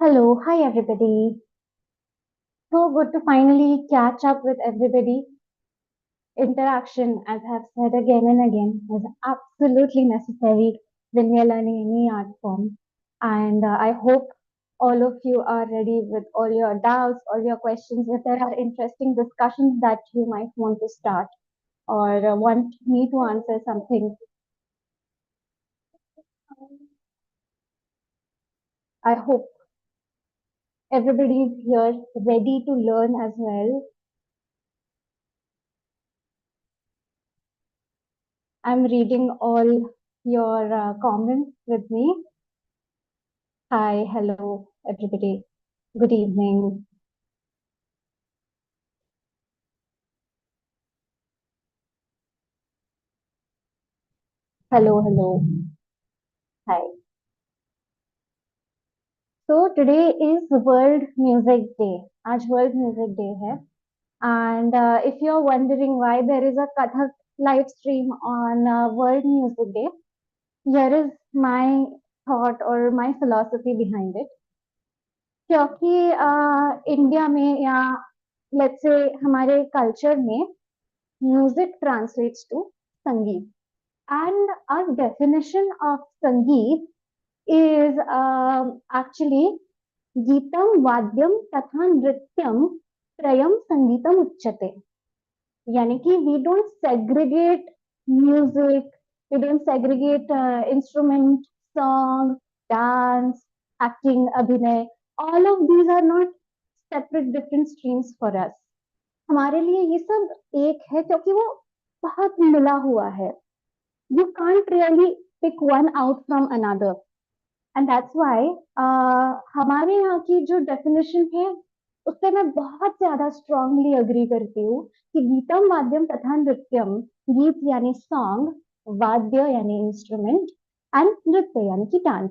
Hello, hi everybody. So good to finally catch up with everybody. Interaction, as I've said again and again, is absolutely necessary when we are learning any art form. And I hope all of you are ready with all your doubts, all your questions. If there are interesting discussions that you might want to start or want me to answer something, I hope everybody is here ready to learn as well. I'm reading all your comments with me. Hi, hello, everybody. Good evening. Hello, hello. Hi. So today is World Music Day. आज World Music Day है. And if you're wondering why there is a Kathak live stream on World Music Day, here is my thought or my philosophy behind it. क्योंकि India में या let's say हमारे culture में music translates to संगीत. And our definition of Sangeet is actually Geetam, Vadyam, Tatha Nrityam, Trayam Sangeetam Uchyate. यानी कि we don't segregate music, we don't segregate instrument, song, dance, acting, abhinay. All of these are not separate different streams for us. हमारे लिए ये सब एक है क्योंकि वो बहुत मिला हुआ है. You can't really pick one out from another. And that's why हमारे यहाँ की जो डेफिनेशन है उससे मैं बहुत ज्यादा स्ट्रांगली अग्री करती हूँ कि गीतम वाद्यम तथा नृत्यम. गीत यानी सॉन्ग, वाद्य यानी इंस्ट्रूमेंट एंड नृत्य यानी कि डांस.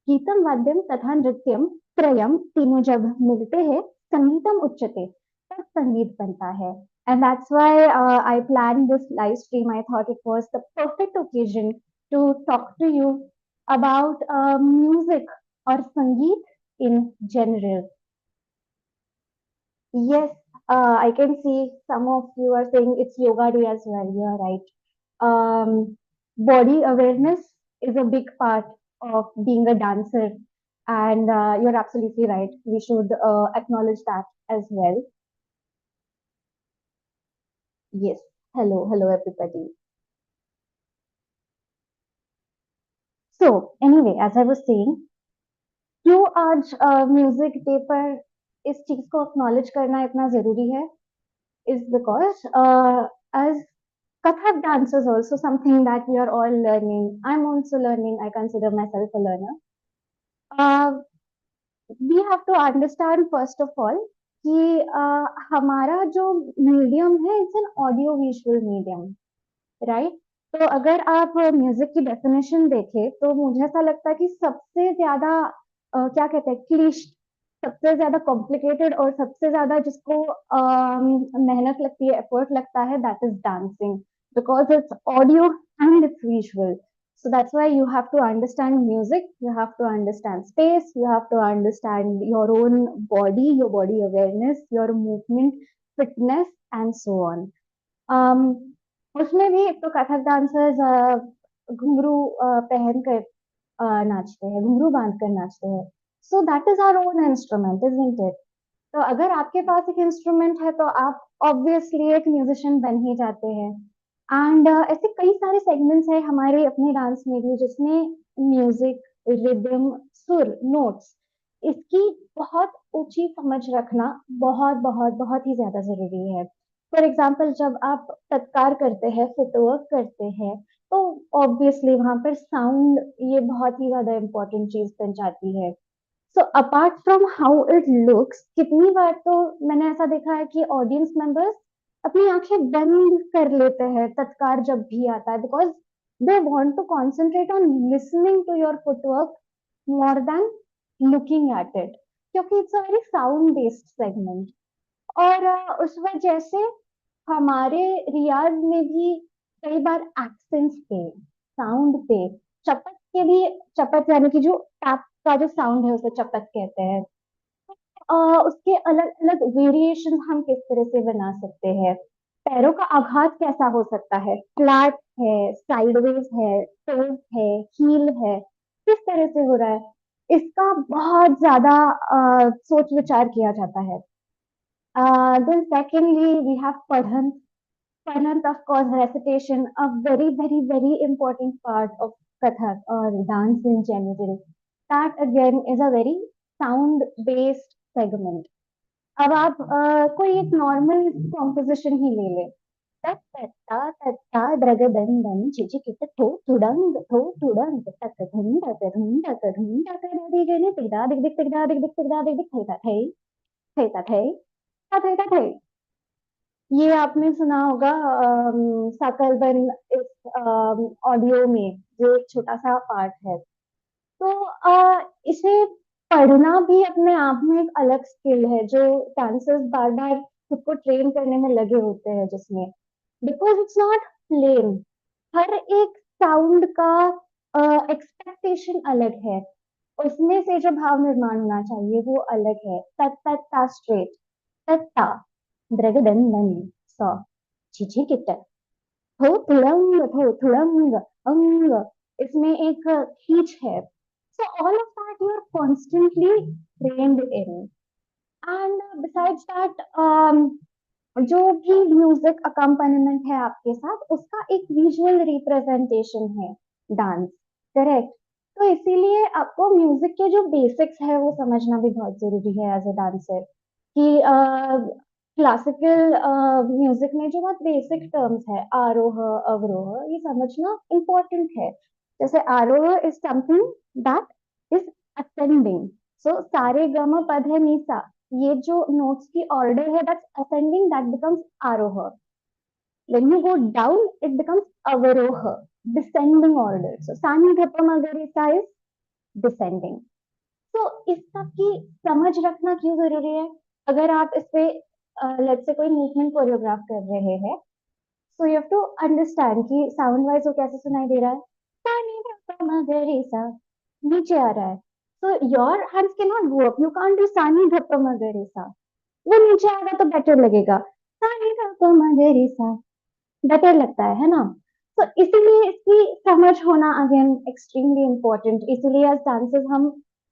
गीतम वाद्यम तथा नृत्यम त्रयम तीनों जब मिलते हैं संगीतम उच्चते तब संगीत बनता है. And that's why I planned this live stream. I thought it was the perfect occasion to talk to you about music or Sangeet in general. Yes, I can see some of you are saying it's Yoga Day as well. You are right. Body awareness is a big part of being a dancer, and you're absolutely right. We should acknowledge that as well. Yes. Hello, hello, everybody. So, anyway, as I was saying, क्यों आज music day पर इस चीज को acknowledge करना इतना जरूरी है is because as Kathak dance is also something that we are all learning. I'm also learning. I consider myself a learner. Uh, we have to understand first of all कि हमारा जो मीडियम है it's an audio visual medium, right. तो अगर आप music की definition देखें तो मुझे ऐसा लगता है कि सबसे ज्यादा क्या कहते हैं क्लिश, सबसे ज्यादा कॉम्प्लिकेटेड और सबसे ज्यादा जिसको मेहनत लगती है, एफर्ट लगता है, that is dancing. Because it's audio and it's visual. So that's why you have to understand music, you have to understand space, you have to understand your own body, your body awareness, your movement, fitness, and so on. um, उसमें भी एक तो Kathak dancers घुंघरू पहन कर नाचते हैं, घुंघरू बांध कर नाचते हैं. So that is our own instrument, isn't it? तो अगर आपके पास एक इंस्ट्रूमेंट है तो आप ऑब्वियसली एक म्यूजिशियन बन ही जाते हैं. एंड ऐसे कई सारे सेगमेंट्स हैं हमारे अपने डांस में भी जिसमें म्यूजिक, रिदम, सुर, नोट्स, इसकी बहुत ऊंची समझ रखना बहुत बहुत बहुत ही ज्यादा जरूरी है. फॉर एग्जाम्पल जब आप तत्कार करते हैं, फुटवर्क करते हैं, तो ऑब्वियसली वहां पर साउंड ये बहुत ही ज्यादा इंपॉर्टेंट चीज बन जाती है. So apart from how it looks, कितनी बार तो मैंने ऐसा देखा है कि ऑडियंस मेंबर्स अपनी आंखें बंद कर लेते हैं तत्कार जब भी आता है, because they want to concentrate on listening to your footwork more than looking at it, क्योंकि it's a very sound based segment. और उस वजह से हमारे रियाज में भी कई बार एक्सेंट्स पे, साउंड पे, चपत के भी, चपत यानी कि जो टैप का जो साउंड है उसे चपत कहते हैं. उसके अलग अलग वेरिएशन हम किस तरह से बना सकते हैं। पैरों का आघात कैसा हो सकता है, फ्लैट है, साइडवेज है, टोज है, हील है, किस तरह से हो रहा है, इसका बहुत ज्यादा सोच विचार किया जाता है। Then secondly, we have Padhant. Padhant, of course, recitation, a very, very, very important part of Kathak or dance in general. That again is a very sound-based segment. अब आप कोई एक नॉर्मल कॉम्पोजिशन ही ले ले, तत्ता तत्ता द्रगदन दन चिचि किट थो थुडंग थो थुडंग तक धुन तक धुन तक धुन तक दादी गने तिगदा दिग दिग तिगदा दिग दिग तिगदा दिग दिग थैता थै थैता थै। ये आपने सुना होगा साकरबन इस ऑडियो में जो एक छोटा सा पार्ट है। तो इसे पढ़ना भी अपने आप में एक अलग स्किल है जो डांसर्स बार बार खुद को ट्रेन करने में लगे होते हैं, जिसमें बिकॉज इट्स नॉट प्लेन, हर एक साउंड का एक्सपेक्टेशन अलग है, उसमें से जो भाव निर्माण होना चाहिए वो अलग है। तत तत ता स्ट्रेट, तत्ता द्रगदन नन सा छिछी किट थो थुड़ंग अंग, इसमें एक खींच है। So all of that you are constantly trained in. And besides that, जो भी म्यूजिक अकम्पनीमेंट है आपके साथ, उसका एक विजुअल रिप्रेजेंटेशन है डांस, करेक्ट। तो इसीलिए आपको म्यूजिक के जो बेसिक्स है वो समझना भी बहुत जरूरी है एज ए डांसर, कि क्लासिकल म्यूजिक में जो बहुत बेसिक टर्म्स है, आरोह अवरोह, ये समझना इम्पोर्टेंट है। जैसे aroh is something that is ascending, so सारे गम पद है नीसा, ये जो नोट्स की ऑर्डर है दैट्स असेंडिंग, दैट बिकम्स आरोह। when you go down it becomes avaroha, descending order. So sani dhapa magarisa is descending. तो इस सब की समझ रखना क्यों जरूरी है? अगर आप इस पे लेट्स से कोई मूवमेंट कोरियोग्राफ कर रहे हैं, so you have to understand कि साउंड वाइज वो कैसे सुनाई दे रहा है। सानी धपा मगरेसा नीचे आ रहा है, so your hands can not go up, you can't do सानी धपा मगरेसा, वो नीचे आएगा तो बेटर लगेगा। सानी धपा मगरेसा बेटर लगता है ना। तो इसीलिए इसकी समझ होना अगेन एक्सट्रीमली इम्पोर्टेंट। इसीलिए एज डांसर्स हम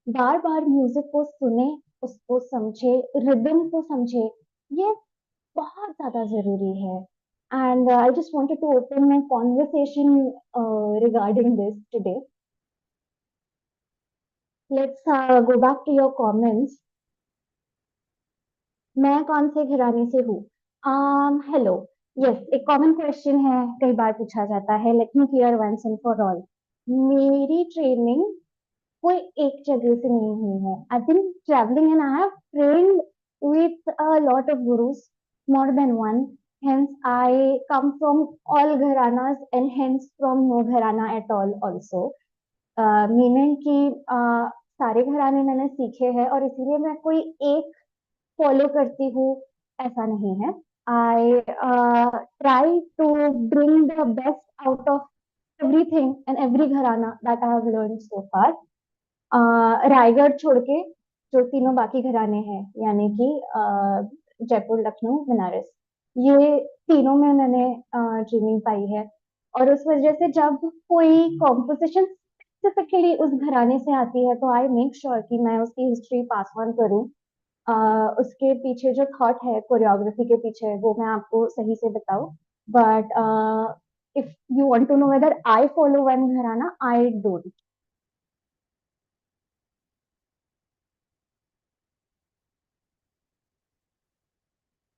बार बार म्यूजिक को सुने, उसको समझे, रिदम को समझे, ये बहुत ज्यादा जरूरी है। And I just wanted to open my conversation regarding this today. Let's go back to your comments. मैं कौन से घराने से हूँ? हेलो, यस, एक कॉमन क्वेश्चन है, कई बार पूछा जाता है, let me clear once and for all. मेरी ट्रेनिंग कोई एक जगह से नहीं हुई है। I bin travelling and I have trained with a lot of gurus, more than one. Hence, I come from all gharanas and hence from no gharana at all also. Meaning कि सारे घराने मैंने सीखे हैं और इसीलिए मैं कोई एक फॉलो करती हूँ, ऐसा नहीं है। I try to bring the best out of everything and every gharana that I have learn so far. Raigarh छोड़ के जो तीनों बाकी घराने हैं, यानी कि जयपुर, लखनऊ, बनारस, ये तीनों में मैंने ट्रेनिंग पाई है। और उस वजह से जब कोई कॉम्पोजिशन स्पेसिफिकली उस घराने से आती है तो आई मेक श्योर कि मैं उसकी हिस्ट्री पास ऑन करूँ। उसके पीछे जो थॉट है कोरियोग्राफी के पीछे वो मैं आपको सही से बताऊं, but if you want to know whether I follow one gharana, I don't.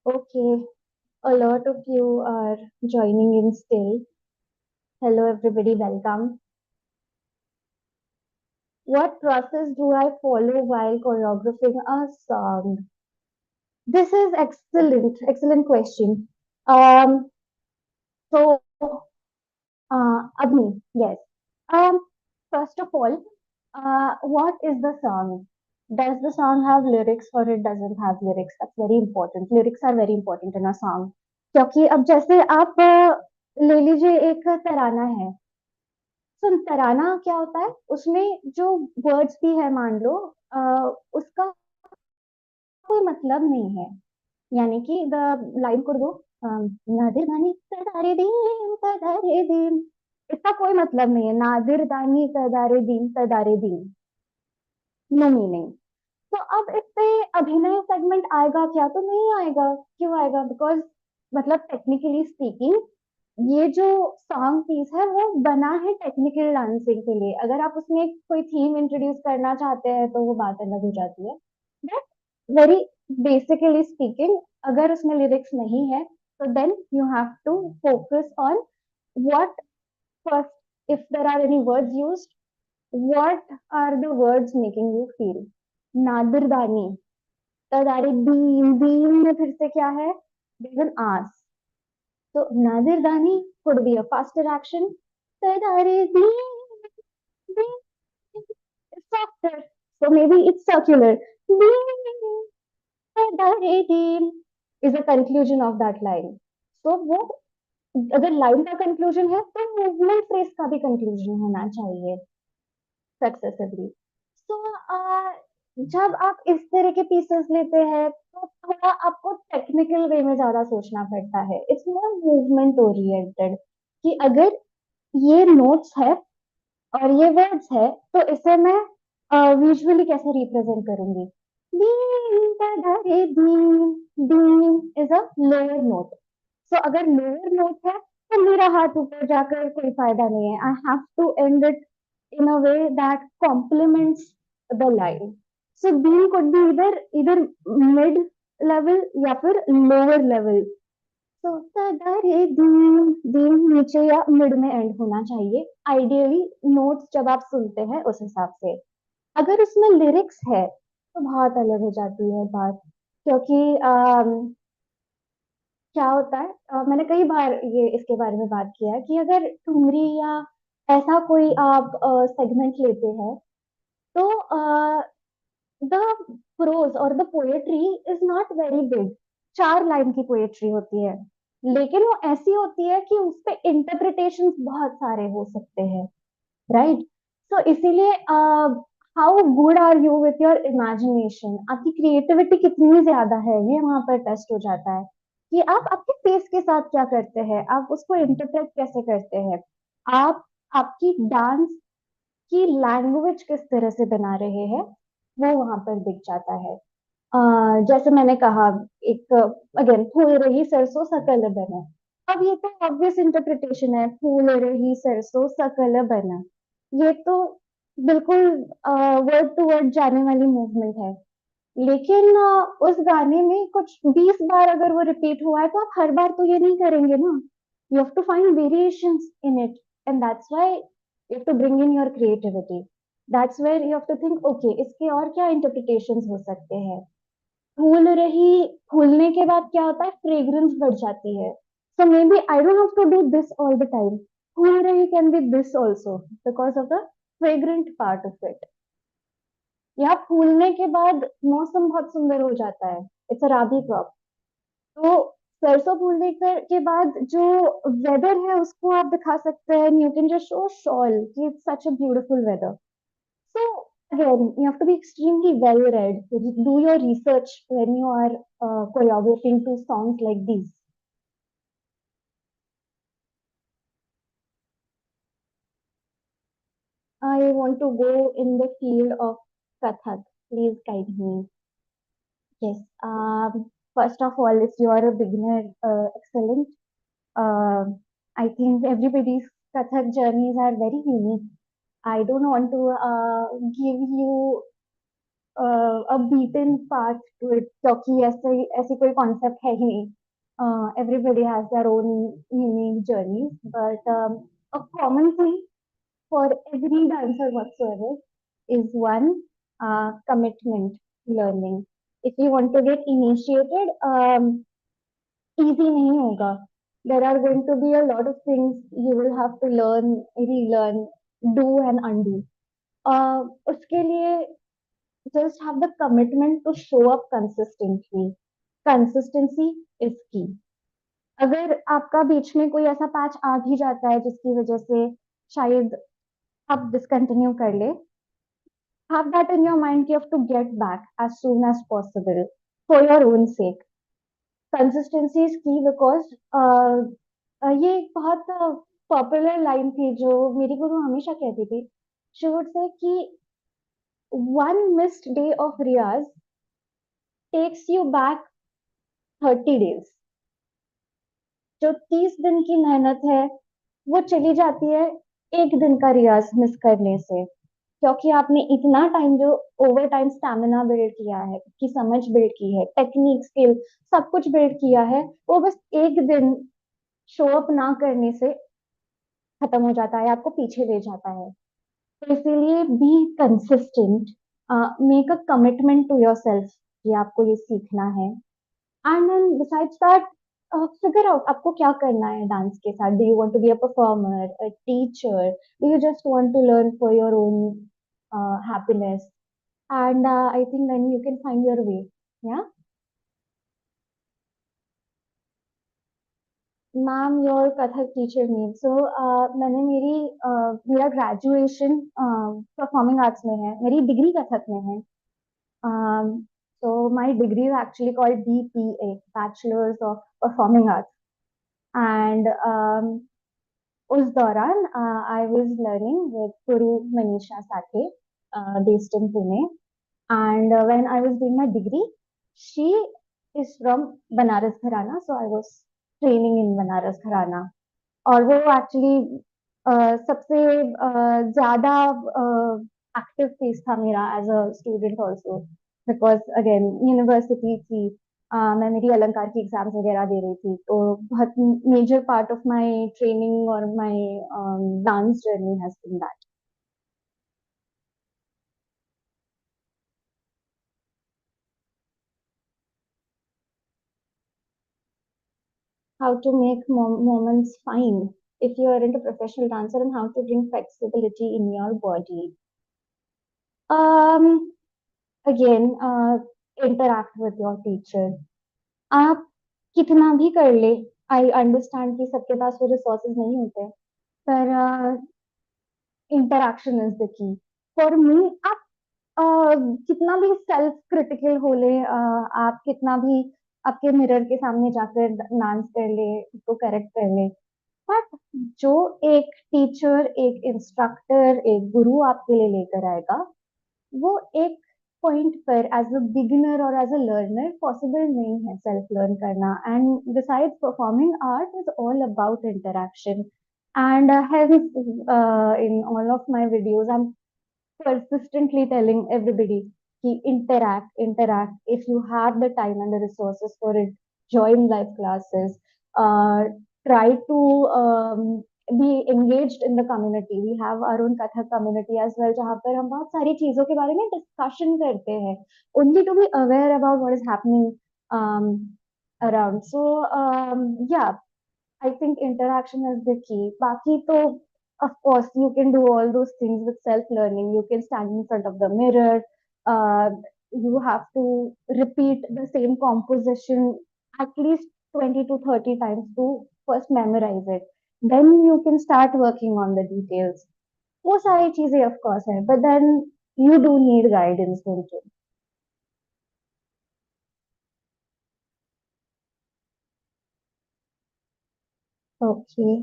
Okay, a lot of you are joining in still. Hello, everybody, welcome. What process do I follow while choreographing a song? This is excellent, excellent question. Um, so, Agni, yes. Um, First of all, what is the song? Does the song have lyrics or it doesn't have lyrics? That's very important. Lyrics are very important in a song. क्योंकि अब जैसे आप ले लीजिए एक तराना है, तो तराना क्या होता है, उसमें जो वर्ड्स भी है मान लो, उसका कोई मतलब नहीं है। यानी कि द लाइन कर दो, नादिर दानी तदारे दीन तदारे दीन, इसका कोई मतलब नहीं है। नादिर दानी तदारे दीन, नो मीनिंग। तो अब इस पे अभिनय सेगमेंट आएगा क्या? तो नहीं आएगा। क्यों आएगा? बिकॉज मतलब टेक्निकली स्पीकिंग, ये जो सॉन्ग पीस है वो बना है टेक्निकल डांसिंग के लिए। अगर आप उसमें कोई थीम इंट्रोड्यूस करना चाहते हैं तो वो बात अलग हो जाती है। बट वेरी बेसिकली स्पीकिंग, अगर उसमें लिरिक्स नहीं है तो then you have to focus on what first, if there are any words used, what are the words making you feel. नादिरदानी तदारे दीन, दीन में फिर से क्या है? देयर एन आस। तो नादिरदानी could be a faster action. तदारे दीन, दीन is softer. So maybe it's circular. Deen, तदारे Deen is a conclusion of that line. So वो अगर लाइन का कंक्लूजन है तो मूवमेंट फ्रेज का भी कंक्लूजन होना चाहिए सक्सेसिवली। सो जब आप इस तरह के पीसेस लेते हैं तो थोड़ा आपको टेक्निकल वे में ज्यादा सोचना पड़ता है। इट्स मोर मूवमेंट ओरिएंटेड कि अगर ये नोट्स है और ये वर्ड्स है तो इसे मैं विजुअली कैसे रिप्रेजेंट करूंगी। दीन रे दीन, दीन इज अ लोअर नोट। सो अगर लोअर नोट है तो मेरा हाथ ऊपर जाकर कोई फायदा नहीं है। I have to end it in a way that complements the line. So being could be either mid level या फिर lower level. So तदारे दीन, दीन नीचे या मिड में एंड होना चाहिए आइडियली, नोट्स जब आप सुनते हैं उस हिसाब से। अगर उसमें लिरिक्स है तो बहुत अलग हो जाती है बात। क्योंकि क्या होता है, मैंने कई बार ये इसके बारे में बात किया है कि अगर ठुमरी या ऐसा कोई आप सेगमेंट लेते हैं तो द प्रोज और the poetry is not very big. 4 line की पोएट्री होती है, लेकिन वो ऐसी होती है कि उस पे इंटरप्रिटेशन बहुत सारे हो सकते हैं, राइट? तो इसीलिए how good are you with your imagination, आपकी क्रिएटिविटी कितनी ज्यादा है ये वहां पर टेस्ट हो जाता है कि आप आपके फेस के साथ क्या करते हैं, आप उसको इंटरप्रेट कैसे करते हैं, आप आपकी डांस की लैंग्वेज किस तरह से बना रहे हैं, वो वहां पर दिख जाता है। जैसे मैंने कहा, एक अगेन, फूल रही सरसों सकल बना। अब ये तो ऑब्वियस इंटरप्रिटेशन है, फूल रही सरसों सकल बना। ये तो बिल्कुल वर्ड टू वर्ड जाने वाली मूवमेंट है। लेकिन उस गाने में कुछ 20 बार अगर वो रिपीट हुआ है तो आप हर बार तो ये नहीं करेंगे ना। You have to find variations in it, and that's why you have to bring in your creativity. That's where you have to think, okay इसके और क्या इंटरप्रिटेशंस हो सकते हैं। फूल रही, फूलने के बाद क्या होता है? फ्रेग्रेंस बढ़ जाती है। So maybe I don't have to do this all the time, फूल रही can be this also because of the fragrant part of it. या फूलने के बाद मौसम बहुत सुंदर हो जाता है, इट्स अ राबी क्रॉप। तो सरसों फूलने के बाद जो वेदर है उसको आप दिखा सकते हैं, you can just show shawl कि it's such a beautiful weather. So again, you have to be extremely well read. Do your research when you are choreographing to songs like these. I want to go in the field of Kathak. Please guide me. Yes. First of all, if you are a beginner, excellent. I think everybody's Kathak journeys are very unique. I don't want to give you a beaten path to it क्योंकि ऐसी कोई concept है ही नहीं. Everybody has their own unique journey, but a common thing for every dancer whatsoever is one, commitment learning. If you want to get initiated, easy नहीं होगा. There are going to be a lot of things you will have to learn, relearn, do and undo. उसके लिए just have the commitment to show up consistently. Consistency is key. अगर आपका बीच में कोई ऐसा patch आ भी जाता है जिसकी वजह से शायद आप डिसकंटिन्यू कर ले, have that in your mind कि you have to get back as soon as possible. For your own sec. Consistency is की बिकॉज ये एक बहुत पॉपुलर लाइन थी जो मेरी गुरु हमेशा कहती थी. शी वुड से कि one missed day of riyaz takes you back 30 days. जो 30 दिन की मेहनत है वो चली जाती है एक दिन का रियाज मिस करने से. क्योंकि आपने इतना टाइम जो ओवर टाइम स्टैमिना बिल्ड किया है, की समझ बिल्ड की है, टेक्निक स्किल सब कुछ बिल्ड किया है, वो बस एक दिन शो अप ना करने से खत्म हो जाता है, आपको पीछे ले जाता है. तो इसीलिए be consistent, make a commitment to yourself कि आपको ये सीखना है. And then besides that figure out आपको क्या करना है डांस के साथ. Do you want to be a performer, a teacher, do you just want to learn for your own happiness. And I think then you can find your way. या ma'am your Kathak teacher name. So मैंने मेरा graduation performing arts में है, मेरी degree Kathak में है. So my degree is actually called BPA, Bachelor's of Performing Arts. And उस दौरान I was learning with Guru Manisha Sathe, based in Pune. And when I was doing my degree, she is from Banaras Gharana, so I was training in Banaras Gharana. और वो actually सबसे ज्यादा active phase था मेरा as a student also. Because again university थी, मैं मेरी अलंकार की एग्जाम्स वगैरह दे रही थी, तो बहुत major part of my training और my dance journey has been that. How to make moments fine if you aren't a professional dancer, and how to bring flexibility in your body. um again, interact with your teacher. आप कितना भी कर ले, I understand कि सबके पास वो resources नहीं होते, पर interaction is the key. For me, आप कितना भी सेल्फ क्रिटिकल हो ले, आप कितना भी आपके मिरर के सामने जाकर डांस कर ले, उसको करेक्ट कर ले, बट जो एक टीचर, एक इंस्ट्रक्टर, एक गुरु आपके लिए लेकर आएगा, वो एक पॉइंट पर एज अ बिगिनर और एज अ लर्नर पॉसिबल नहीं है सेल्फ लर्न करना. And besides performing art is all about interaction. And hence in all of my videos I'm persistently telling everybody ki interact. If you have the time and the resources for it, join live classes. uh, Try to be engaged in the community. We have our own Kathak community as well, जहाँ पर हम बहुत सारी चीजों के बारे में discussion करते हैं, only to be aware about what is happening um, around. So yeah, I think interaction is the key. Baki to, of course, you can do all those things with self-learning. You can stand in front of the mirror. Uh, you have to repeat the same composition at least 20 to 30 times to first memorize it. Then you can start working on the details. वो सारी चीजें of course है, but then you do need guidance, don't you? Okay.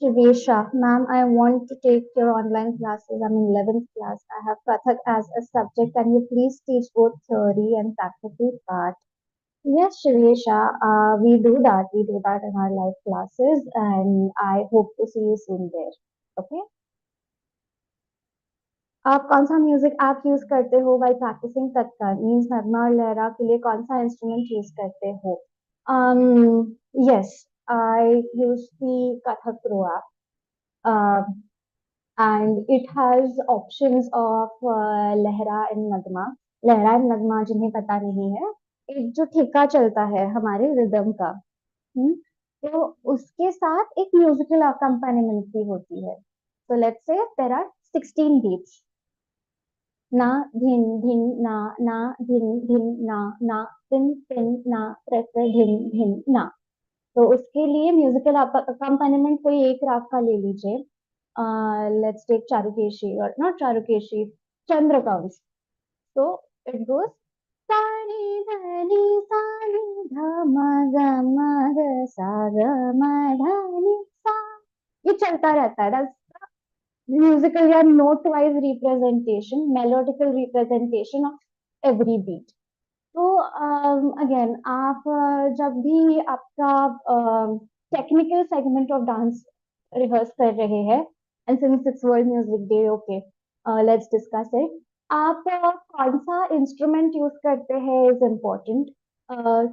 Shivesha, ma'am, I want to take your online classes. I'm in 11th class. I have Kathak as a subject. Can you please teach both theory and practical part? Yes, Shivesha, we do that. We do that in our live classes, and I hope to see you soon there. Okay? आप कौन सा music app use करते हो while practicing तत्कार means नगमा और लहरा के लिए कौन सा इंस्ट्रूमेंट यूज करते हो? um yes, I use the Kathak Pro app. And it has options of लहरा and नगमा. लहरा and नगमा जिन्हें पता नहीं है, एक जो ठेका चलता है हमारे रिदम का, हम्म, तो उसके साथ एक म्यूजिकल अकम्पनीमेंट भी होती है. So let's say there are 16 beats. ना धिन धिन ना धिन धिन ना तिन तिन ना प्रेस धिन धिन ना. तो उसके लिए म्यूजिकल अकम्पनीमेंट कोई एक राग का ले लीजिए. लेट्स टेक चारुकेशी, और not Charukeshi, Chandrakant. So it goes सानी धनी सानी ध म ग म ग सा ग म धनी सा, ये चलता रहता है। म्यूजिकल या note wise representation, melodical representation of every beat. तो अगेन आप जब भी आपका technical segment of dance rehearse कर रहे हैं, and since it's world music day, okay let's discuss it. आप कौन सा इंस्ट्रूमेंट यूज करते हैं is important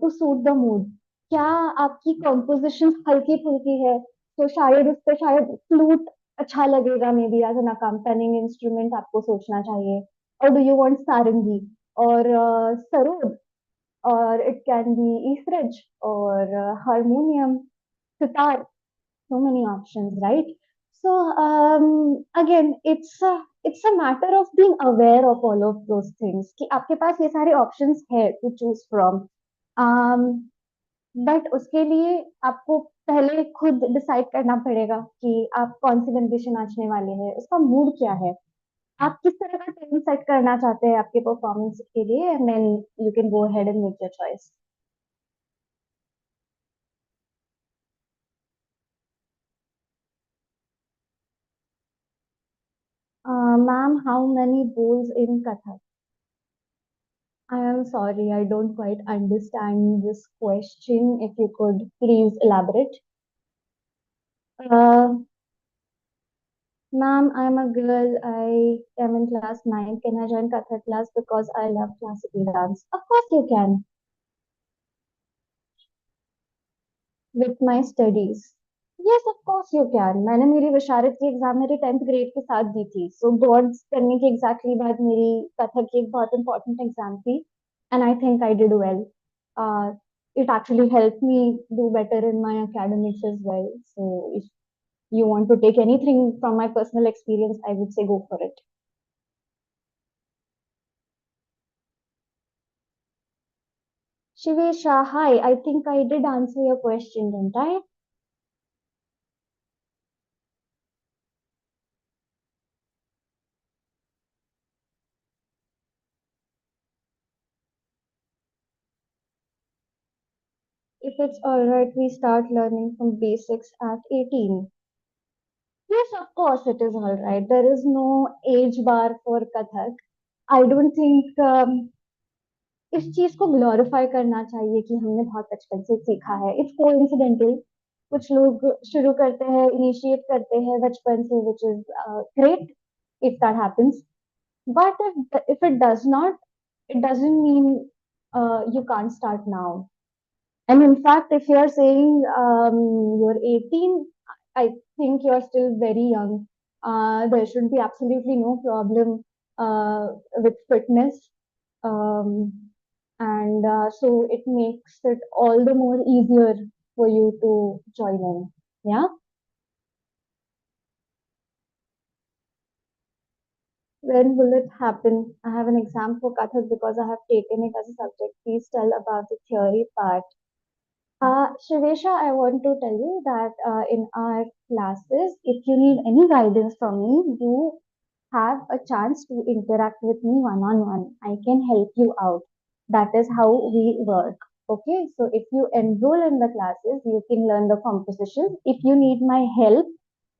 to suit the mood. क्या आपकी कॉम्पोजिशन हल्की फुल्की है, तो शायद उस पर शायद फ्लूट अच्छा लगेगा, maybe as an accompanying instrument आपको सोचना चाहिए। और डू यू वांट सारंगी और sarod, or it can be Eastridge or harmonium, sitar, so many options, right? So again, it's a matter of being aware of all of those things कि आपके पास ये सारे options है to choose from. um, but उसके लिए आपको पहले खुद डिसाइड करना पड़ेगा कि आप कौन सी कंडीशन नाचने वाले हैं, उसका मूड क्या है, आप किस तरह का ट्रेन सेट करना चाहते हैं आपके परफॉर्मेंस के लिए, and then you can go ahead and make your choice. Ma'am, how many bowls in Kathak? I am sorry, I don't quite understand this question. If you could please elaborate. Uh, Ma'am, I'm a girl. I am in class 9. Can I join Kathak class because I love classical dance? Of course you can, with my studies. Yes, of course you can. मैंने मेरी विशारद की exam मेरी 10th grade के साथ दी थी, सो boards करने के exactly बाद मेरी कथक की एक बहुत इंपॉर्टेंट एग्जाम थी, and I think I did well. It actually helped me do better in my academics as well. So if you want to take anything from my personal experience, I would say go for it. Shivesha, hi. I think I did answer your question, didn't I? If it's alright, we start learning from basics at 18. Yes, of course it is all right. There is no age bar for Kathak. I don't think इस चीज को glorify करना चाहिए कि हमने बहुत बचपन से सीखा है। इट्स कोइंसिडेंटल, कुछ लोग शुरू करते हैं, इनिशिएट करते हैं बचपन से, which is great if that happens, but if it does not, it doesn't mean you can't start now. And in fact, if you're saying you're 18, I think you're still very young. There should be absolutely no problem with fitness. Um, and so it makes it all the more easier for you to join in. Yeah. When will it happen? I have an exam for Kathak because I have taken it as a subject. Please tell about the theory part. Shivesha, I want to tell you that in our classes, if you need any guidance from me, you have a chance to interact with me one on one. I can help you out. That is how we work. Okay, so if you enroll in the classes, you can learn the compositions. If you need my help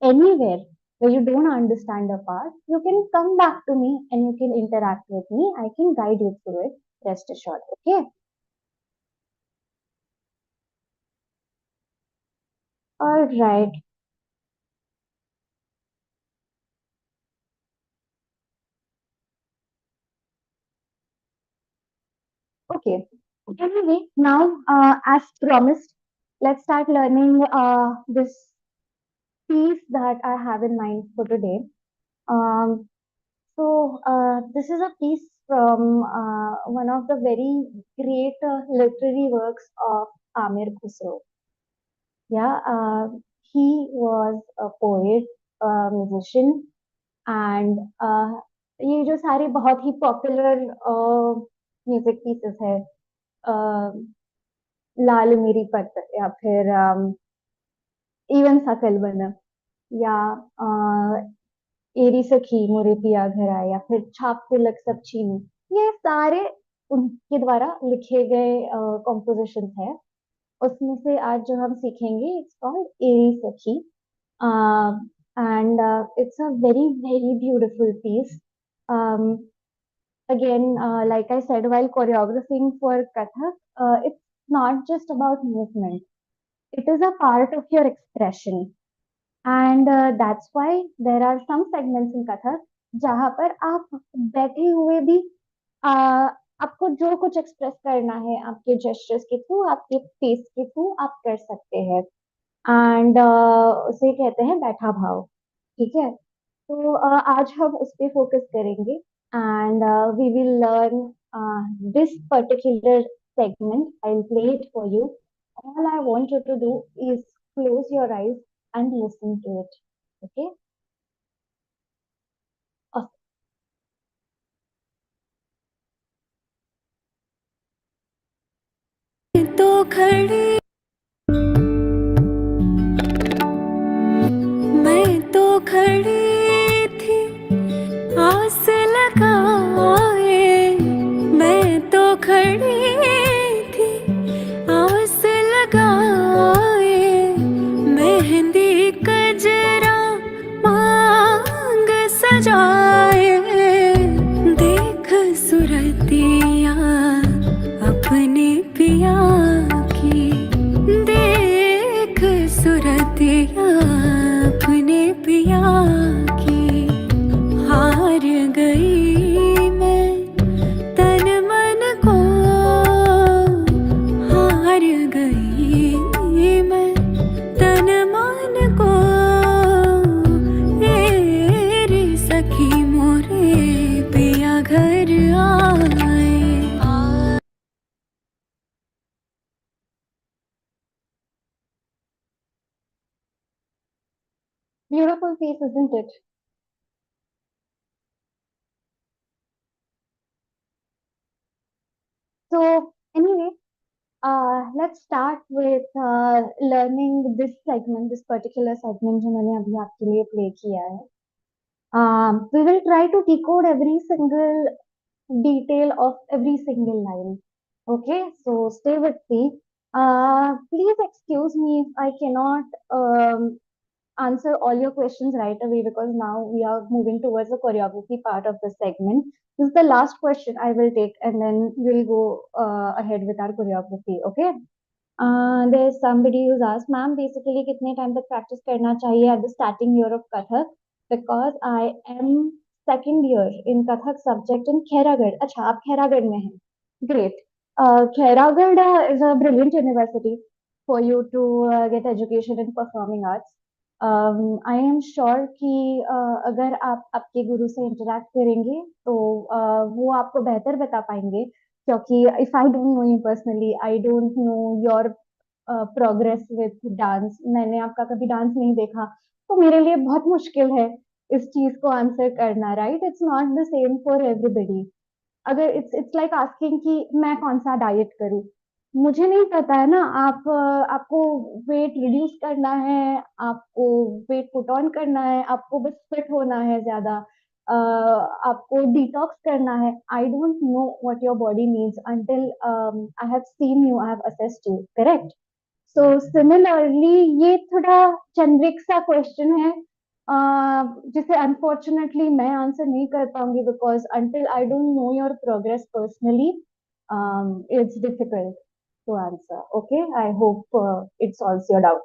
anywhere where you don't understand a part, you can come back to me and you can interact with me. I can guide you through it. Rest assured. Okay. All right. Okay. Anyway, now, as promised, let's start learning this piece that I have in mind for today. Um, this is a piece from one of the very great literary works of Amir Khusro. Yeah, he was a poet, a musician, and ये जो सारी बहुत ही popular music pieces है, लाल मेरी पत, या फिर even सकल बना, या एरी सखी मोरे पिया घर आए, या फिर छाप तिलक सब छीनी, ये सारे उनके द्वारा लिखे गए कॉम्पोजिशंस है। उसमें से आज जो हम सीखेंगे इट्स कॉल्ड एरी सखी, and it's a very very beautiful piece. Again, like I said, while choreographing for Kathak, it's not just about movement. It is a part of your expression, and that's why there are some segments in Kathak जहाँ पर आप बैठे हुए भी uh, आपको जो कुछ express करना है आपके जेस्चर्स के थ्रू, आपके फेस के थ्रू आप कर सकते हैं। एंड उसे कहते हैं बैठा भाव। ठीक है, तो आज हम उस पे फोकस करेंगे and we will learn this particular segment. I'll play it for you. All I want you to do is close your eyes and listen to it. Okay? Awesome. तो खड़ी मैं तो खड़ी थी आस लगाए, मैं तो खड़ी थी आस लगाए, मेहंदी कजरा मांग सजाए, देख सुरतिया अपने पिया की, देख सुरतिया अपने पिया की, हार गई मैं तन मन को, हार गई मैं तन मन को, मेरी सखी मोरे पिया घर आए। Beautiful piece, isn't it? So, anyway, let's start with learning this segment, this particular segment जो मैंने अभी आपके लिए play किया है. We will try to decode every single detail of every single line. Okay, so stay with me. Please excuse me if I cannot answer all your questions right away because now we are moving towards the choreography part of the segment. This is the last question I will take, and then we'll go ahead with our choreography. Okay. There's somebody who's asked, ma'am, basically कितने time तक practice करना चाहिए at the starting year of Kathak? Because I am second year in Kathak subject in Khairagarh. अच्छा, आप खैरागढ़ में हैं. Great. Khairagarh is a brilliant university for you to get education in performing arts. I am sure कि अगर आप आपके गुरु से interact करेंगे तो वो आपको बेहतर बता पाएंगे, क्योंकि if I don't know you personally, I don't know your progress with dance, मैंने आपका कभी डांस नहीं देखा, तो मेरे लिए बहुत मुश्किल है इस चीज को आंसर करना, right? It's not the same for everybody. अगर इट्स लाइक आस्किंग कि मैं कौन सा डाइट करूं, मुझे नहीं पता है ना। आपको वेट रिड्यूस करना है, आपको वेट पुट ऑन करना है, आपको बस फिट होना है ज्यादा, आपको डिटॉक्स करना है। आई don't know what your body needs until I have seen you, I have assessed you, correct? So similarly ये थोड़ा जेनरिक सा क्वेश्चन है, जिसे अनफॉर्चुनेटली मैं आंसर नहीं कर पाऊंगी because until I don't know your progress personally it's difficult to answer. Okay, I hope it solves your doubt.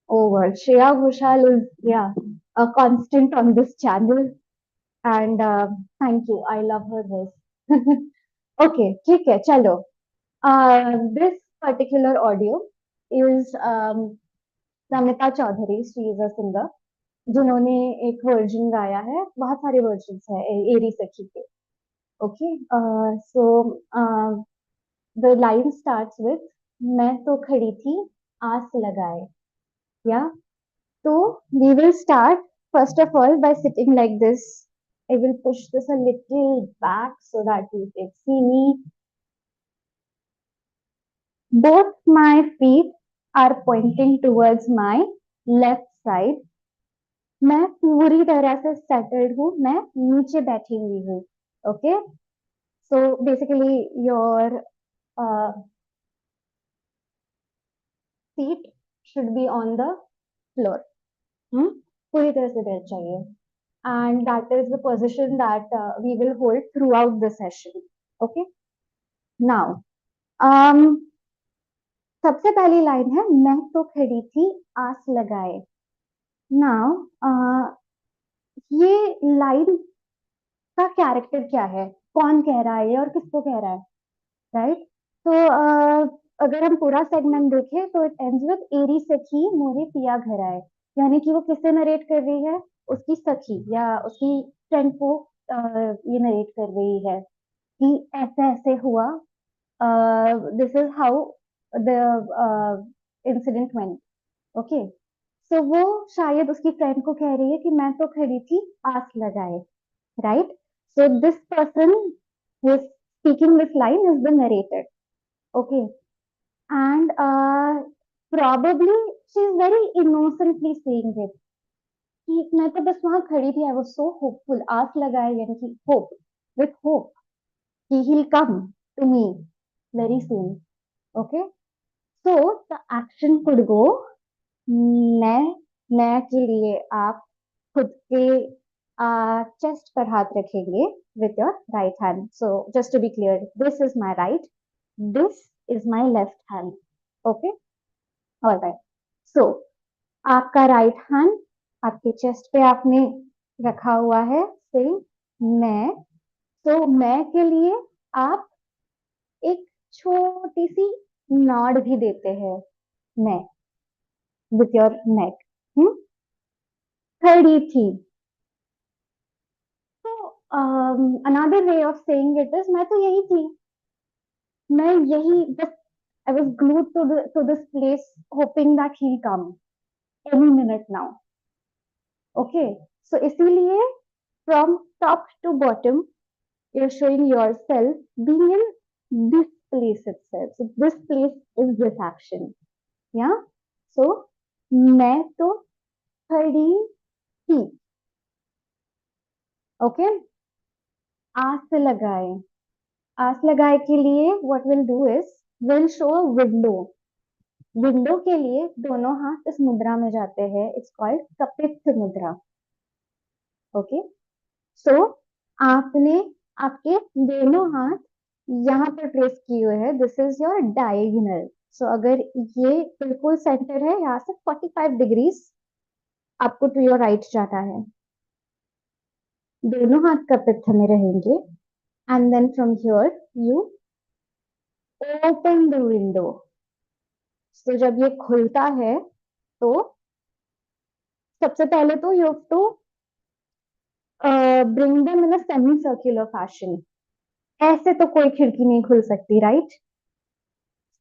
Oh well, Shreya Ghoshal is, yeah, a constant on this channel, and thank you. I love her voice. Okay, ठीक है, चलो. This particular audio is Namita Chaudhary. She is a singer जिन्होंने एक version गाया है, बहुत सारे version है एरी सखी के. Okay, so the line starts with मैं तो खड़ी थी आस लगाए. या, so we will start first of all by sitting like this. I will push this a little back so that you can see me. Both my feet are pointing towards my left side. मैं पूरी तरह से settled हूँ, मैं नीचे बैठी हुई हूँ. Okay, so basically your seat should be on the floor. पूरी तरह से बैठ चाहिए. And that is the position that we will hold throughout the session. Okay. Now, um, सबसे पहली लाइन है, मैं तो खड़ी थी आस लगाए. Now, ये लाइन का कैरेक्टर क्या है, कौन कह रहा है और किसको कह रहा है, राइट? तो अगर हम पूरा सेगमेंट देखें तो इट एंड्स विद एरी सखी मोरे पिया घर आए. यानी कि वो किससे नरेट कर रही है, उसकी सखी या उसकी फ्रेंड को ये नरेट कर रही है कि ऐसे ऐसे हुआ, this is how the incident went. Okay, so वो शायद उसकी फ्रेंड को कह रही है कि मैं तो खड़ी थी आस लगाए, right? So this person who is speaking this line is the narrator. Okay, and probably she is very innocently saying it कि मैं तो बस वहां खड़ी थी, आई वाज सो होपफुल, आस लगाए यानी कि होप, विथ होप कि he'll come to me very soon. Okay, so the action could go, मैं मैं के लिए आप खुद के चेस्ट पर हाथ रखेंगे with your right hand. So just to be clear, this is my right, this is my left hand. Okay, all right. So आपका राइट हैंड आपके चेस्ट पे आपने रखा हुआ है, से मैं. तो मैं के लिए आप एक छोटी सी नॉड भी देते हैं, मैं, विथ योर नेक. खड़ी थी. तो another way of saying it is, मैं तो यही थी, मैं यही बस, I was glued to this place hoping that he come any minute now. Okay, so इसीलिए from top to bottom you're showing yourself being in this place itself. So this place is this action. Yeah. So मैं तो खड़ी थी. Okay. आस लगाए. आस लगाए के लिए what we'll do is we'll show a window. Window के लिए दोनों हाथ इस मुद्रा में जाते हैं. इट्स कॉल्ड कपित मुद्रा. ओके, सो आपने आपके दोनों हाथ यहाँ पर प्लेस किए हुए हैं. This is your diagonal. So अगर ये बिल्कुल सेंटर है, यहाँ से 45 डिग्रीज आपको टू योर राइट जाना है. दोनों हाथ कपित में रहेंगे. And then from here you open the window. तो जब ये खुलता है तो सबसे पहले तो you have to bring them in a semi circular fashion. ऐसे तो कोई खिड़की नहीं खुल सकती, right?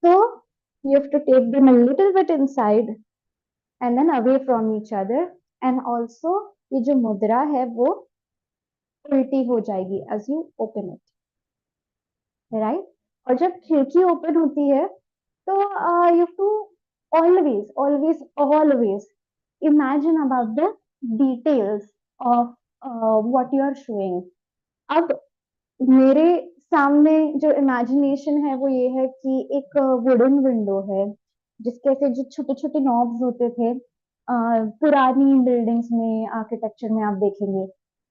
So you have to take them a little bit inside and then away from each other. And also ये जो मुद्रा है वो उल्टी हो जाएगी as you open it, right? और जब खिड़की ओपन होती है तो you have to always imagine about the details of what you are showing. अब मेरे सामने जो इमेजिनेशन है वो ये है कि एक वुडन विंडो है जिसके ऐसे जो छोटे छोटे नॉब्स होते थे, पुरानी बिल्डिंग्स में आर्किटेक्चर में आप देखेंगे,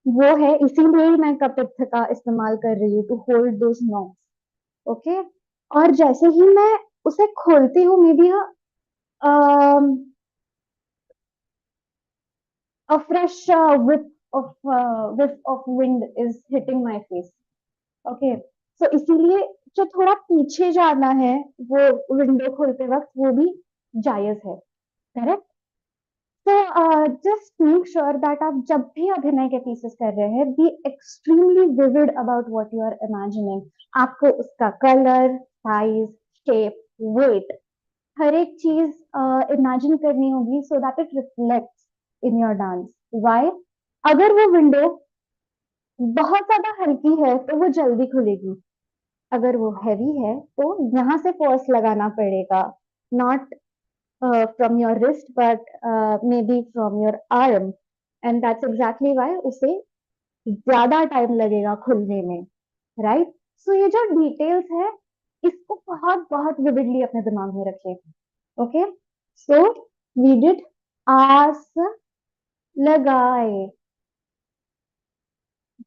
वो है. इसीलिए मैं कपित्थ का इस्तेमाल कर रही हूँ to hold those knobs. Okay, और जैसे ही मैं उसे खोलती हूँ, maybe a fresh whiff of wind is hitting my face. Okay, so इसीलिए जो थोड़ा पीछे जाना है वो विंडो खोलते वक्त वो भी जायज है. करेक्ट? तो जस्ट मेक श्योर दैट आप जब भी अभिनय के पीसेस कर रहे हैं, be extremely vivid about what you are imagining. आपको उसका कलर, साइज, शेप, वेट, हर एक चीज इमेजिन करनी होगी so that it reflects in your dance. Why? अगर वो विंडो बहुत ज्यादा हल्की है तो वो जल्दी खुलेगी. अगर वो हैवी है तो यहाँ से फोर्स लगाना पड़ेगा, not from your wrist but may be from your arm. And that's exactly Y उसे ज्यादा टाइम लगेगा खुलने में, राइट? सो ये जो डिटेल्स है, इसको बहुत बहुत विविडली अपने दिमाग में रखिए। ओके, सो वी डिड आस लगाए।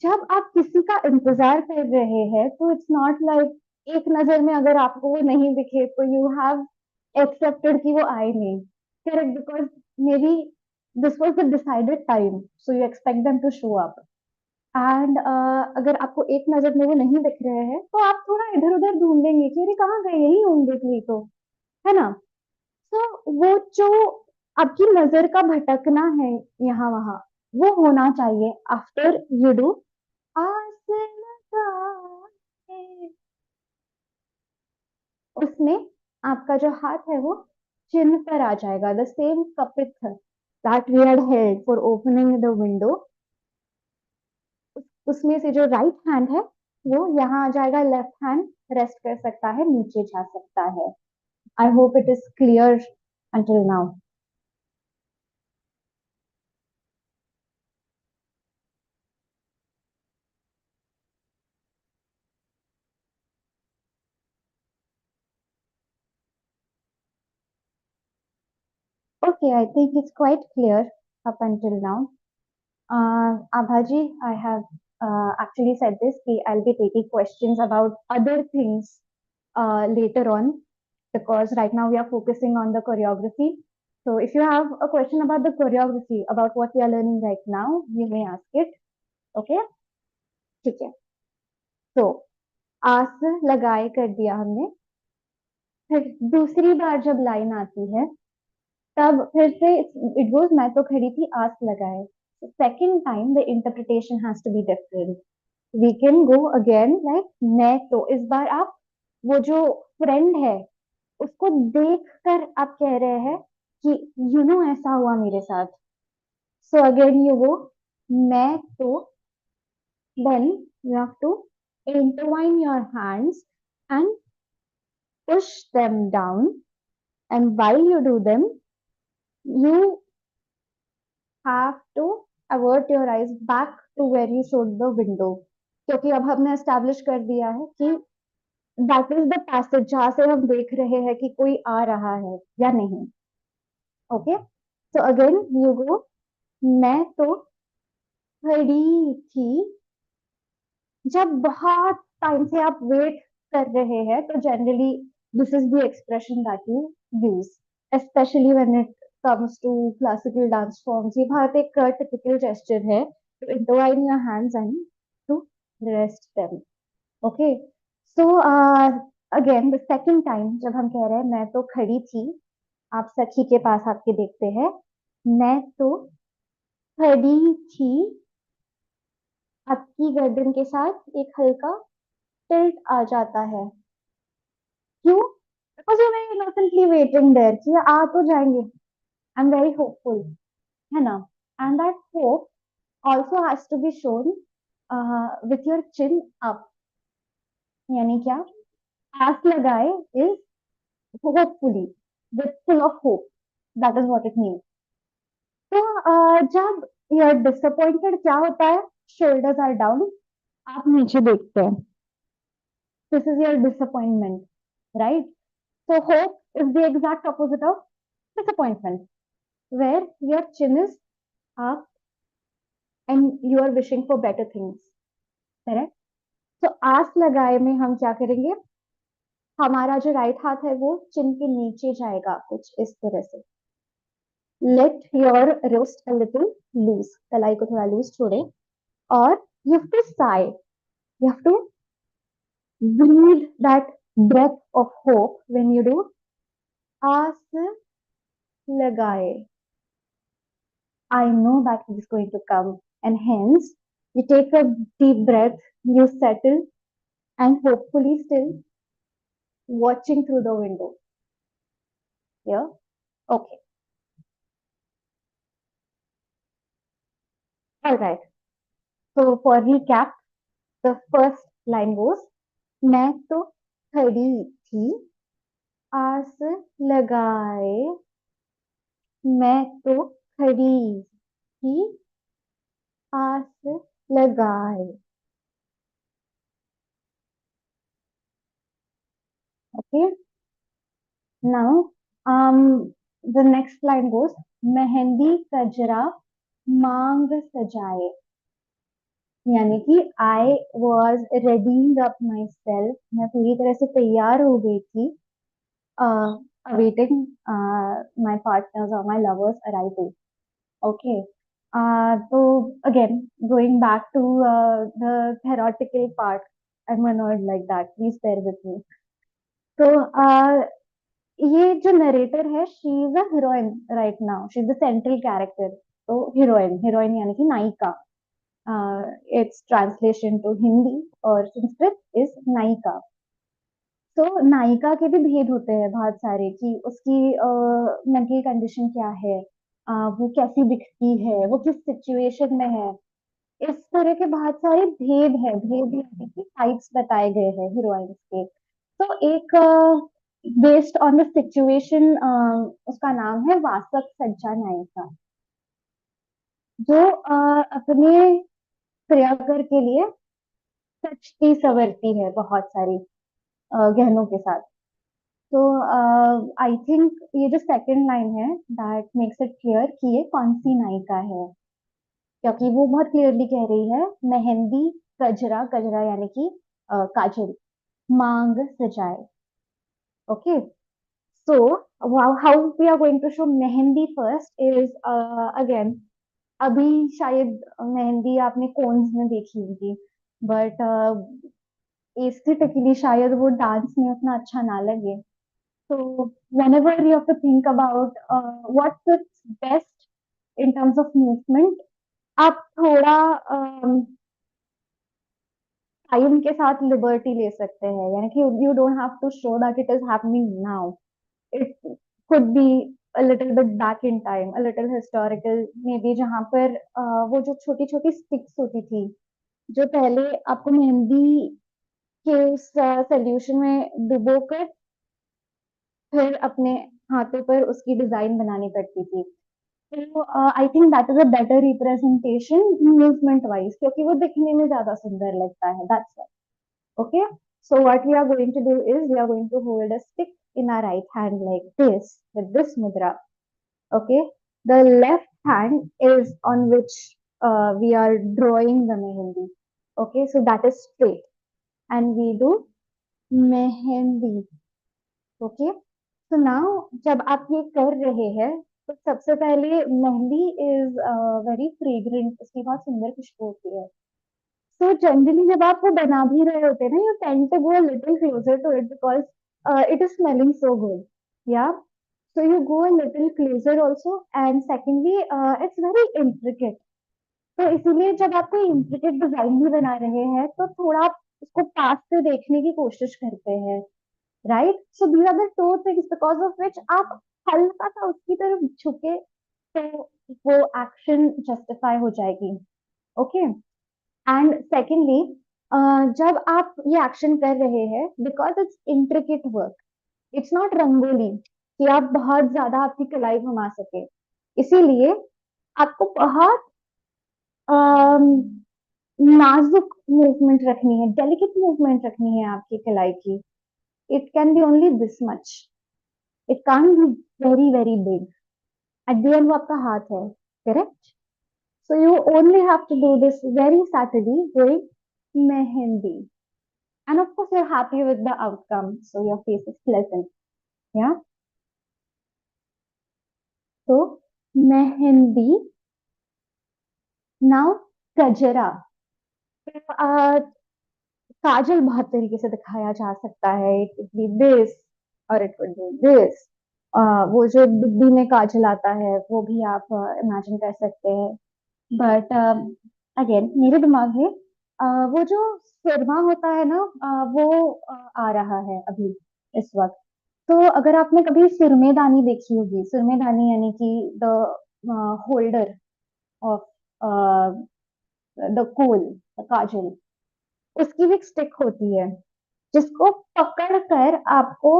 जब आप किसी का इंतजार कर रहे हैं तो इट्स नॉट लाइक एक नजर में अगर आपको वो नहीं दिखे तो यू हैव एक्सेप्टेड कि वो आए नहीं। Correct, because maybe this was the decided time, so you expect them to show up. And अगर आपको एक नजर में वो नहीं दिख रहे हैं तो आप थोड़ा इधर उधर ढूंढेंगे कि अरे कहाँ गए, यही होंगे कोई तो, है ना? तो वो जो आपकी नजर का भटकना है यहाँ वहां, वो होना चाहिए आफ्टर यू डू आस लगाए। उसमें आपका जो हाथ है वो चिन्ह पर आ जाएगा, the same kapittha that we had held for opening the window. उसमें से जो राइट हैंड है वो यहाँ आ जाएगा, लेफ्ट हैंड रेस्ट कर सकता है, नीचे जा सकता है। आई hope it is clear until now. Okay, I think it's quite clear up until now. Abhaji, I have actually said this, I'll be taking questions about other things later on, because right now we are focusing on the choreography. So if you have a question about the choreography, about what we are learning right now, you may ask it. Okay? ठीक है। तो आस लगाए कर दिया हमने। फिर दूसरी बार जब लाइन आती है तब फिर से इट गोज, मैं तो खड़ी थी आस लगाए। Second time the interpretation has to be different. We can go again like मैं तो, इस बार आप वो जो फ्रेंड है उसको देख कर आप कह रहे हैं कि यू नो ऐसा हुआ मेरे साथ। सो अगेन यू गो मैं तो, then you have to intertwine your hands and push them down, and while you do them you have to avert your eyes back to where you showed the window, क्योंकि अब हमने establish कर दिया है कि that is the passage जहां से हम देख रहे हैं कि कोई आ रहा है या नहीं। Okay, so again you go मैं तो खड़ी थी। जब बहुत टाइम से आप वेट कर रहे हैं तो generally this is the expression that you use, specially when it comes to classical dance forms. ये भारत एक टिपिकल जेस्चर है to intertwine your hands and to rest them. Okay, so again the second time जब हम कह रहे हैं मैं तो खड़ी थी, आप सखी के पास आपके देखते हैं, मैं तो खड़ी थी, आपकी गर्दन के साथ एक हल्का टिल्ट आ जाता है। क्यों? Because you very innocently waiting there कि ये आ तो जाएंगे। आई एम वेरी होपफुल, है ना? And that hope also has to be shown with your chin up. यानी क्या? आस लगाए is hopefully, with full of hope, that is what it means. तो जब यू आर डिसअपॉइंटेड क्या होता है? शोल्डर्स आर डाउन, आप नीचे देखते हैं। This is your disappointment, right? So hope is the exact opposite of disappointment, where your chin is up and you are wishing for better things. Correct? So आस लगाए में हम क्या करेंगे? हमारा जो राइट हाथ है वो चिन के नीचे जाएगा, कुछ इस तरह से। Let your wrist a little loose, कलाई को थोड़ा लूज छोड़े, और you have to sigh. You have to breathe that breath of hope when you do आस लगाए। I know that it is going to come, and hence you take a deep breath, you settle, and hopefully still watching through the window. Yeah? Okay. All right. So for recap, the first line goes, मैं तो खड़ी थी आस लगाए, मैं तो खड़ी थी आस लगाए. Okay. Now, the next line goes, mehndi कजरा मांग सजाए. यानी कि I was readying up myself. मैं पूरी तरह से तैयार हो गई थी. Awaiting my partners or my lovers arrival. Okay. So again, going back to the theoretical part, I'm annoyed like that. Please bear with me. तो ये जो नरेटर है, she is a heroine right now. She is the central character. तो heroine, heroine यानी कि नायिका. It's translation to Hindi और Sanskrit is नायिका. तो नायिका के भी भेद होते हैं बहुत सारे, कि उसकी मेंटल कंडीशन क्या है, वो कैसी दिखती है, वो किस सिचुएशन में है. इस तरह के बहुत सारे भेद है, भेद यानी कि टाइप्स बताए गए हैं हीरोइंस के. तो एक बेस्ड ऑन द सिचुएशन, उसका नाम है वासक सज्जा नायिका, जो अपने प्रियकर के लिए सजती सवरती है बहुत सारी गहनों के साथ. तो आई थिंक ये जो सेकंड लाइन है, दैट मेक्स इट क्लियर कि ये कौन सी नायिका है, क्योंकि वो बहुत क्लियरली कह रही है मेहंदी कजरा, कजरा यानी कि काजल, मांग सजाए. Okay. So, how we are going to show mehndi first is again, अभी शायद मेहंदी आपने कोन्स में देखी होगी, बट एस्थेटिकली शायद वो डांस में उतना अच्छा ना लगे. So whenever you have to think about what fits best in terms of movement, आप थोड़ा टाइम के साथ लिबर्टी ले सकते हैं, यानी कि you don't have to show that it is happening now. It could be a little bit back in time, a little historical maybe, जहाँ पर वो जो छोटी छोटी स्टिक्स होती थी, जो पहले आपको मेहंदी के उस सोल्यूशन में डुबो कर फिर अपने हाथों पर उसकी डिजाइन बनानी पड़ती थी. तो I think that is a better representation movement wise, क्योंकि वो दिखने में ज्यादा सुंदर लगता है. That's okay. So what we are going to do is we are going to hold a stick in our right hand like this, with this mudra. Okay. The left hand is on which we are drawing the mehendi. Okay. So that is straight. And we do mehendi. Okay. So now जब आप ये कर रहे हैं, तो सबसे पहले mehndi is very fragrant, उसकी बहुत सुंदर खुशबू होती है. So generally जब आप वो बना भी रहे होते हैं ना, you tend to go a little closer to it because it is smelling so good. Yeah. So you go a little closer also, and secondly it's very intricate. तो इसीलिए जब आप कोई intricate डिजाइन भी बना रहे हैं, तो थोड़ा आप उसको पास से देखने की कोशिश करते हैं, right. So these are the two things because of which आप हल्का सा उसकी तरफ झुके, तो वो एक्शन जस्टिफाई हो जाएगी. ओके. एंड सेकेंडली, जब आप ये एक्शन कर रहे हैं, because it's intricate work, it's not rangoli कि आप बहुत ज्यादा आपकी कलाई घुमा सके. इसीलिए आपको बहुत नाजुक मूवमेंट रखनी है, डेलिकेट मूवमेंट रखनी है आपकी कलाई की. It can be only this much, it can be very very big. At the end वो आपका हाथ है, correct. So you only have to do this very subtly, going mehendi. And of course, you're happy with the outcome, so your face is pleasant. Yeah. So mehendi. Now kajara. uh, काजल बहुत तरीके से दिखाया जा सकता है. It could be this और it could be this. वो जो डिब्बी में काजल आता है, वो भी आप इमेजिन कर सकते हैं. बट अगेन मेरे दिमाग में वो जो सुरमा होता है ना, वो आ रहा है अभी इस वक्त. तो अगर आपने कभी सुरमेदानी देखी होगी, सुरमेदानी यानी कि the holder of the kohl, kajal, उसकी भी एक स्टिक होती है, जिसको पकड़ कर आपको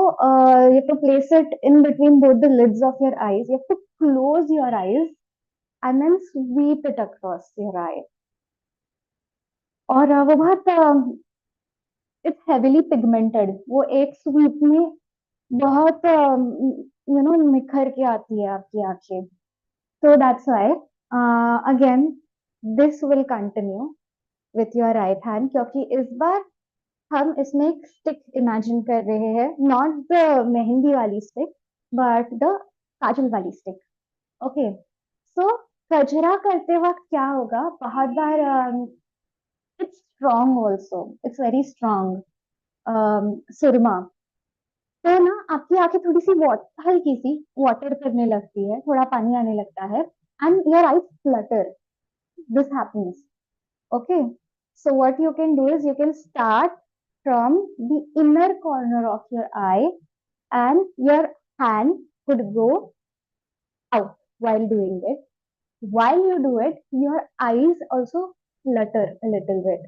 you to place it in between both the lids of your eyes. You have to close your eyes and then sweep it across your eye. और वो बहुत इट्स हेविली पिगमेंटेड, वो एक स्वीप में बहुत निखर के आती है आपकी आंखें. So that's why again this will continue with your right hand, क्योंकि इस बार हम इसमें एक स्टिक इमेजिन कर रहे हैं, नॉट द मेहंदी वाली स्टिक बट द काजल वाली स्टिक. ओके, सो कजरा करते वक्त क्या होगा, बहुत बार it's strong also, it's very strong surma. तो ना आपकी आंखें थोड़ी सी हल्की सी वाटर करने लगती है, थोड़ा पानी आने लगता है, and your eyes Flutter. This happens. Okay. So what you can do is you can start from the inner corner of your eye, and your hand could go out while doing it. While you do it, your eyes also flutter a little bit.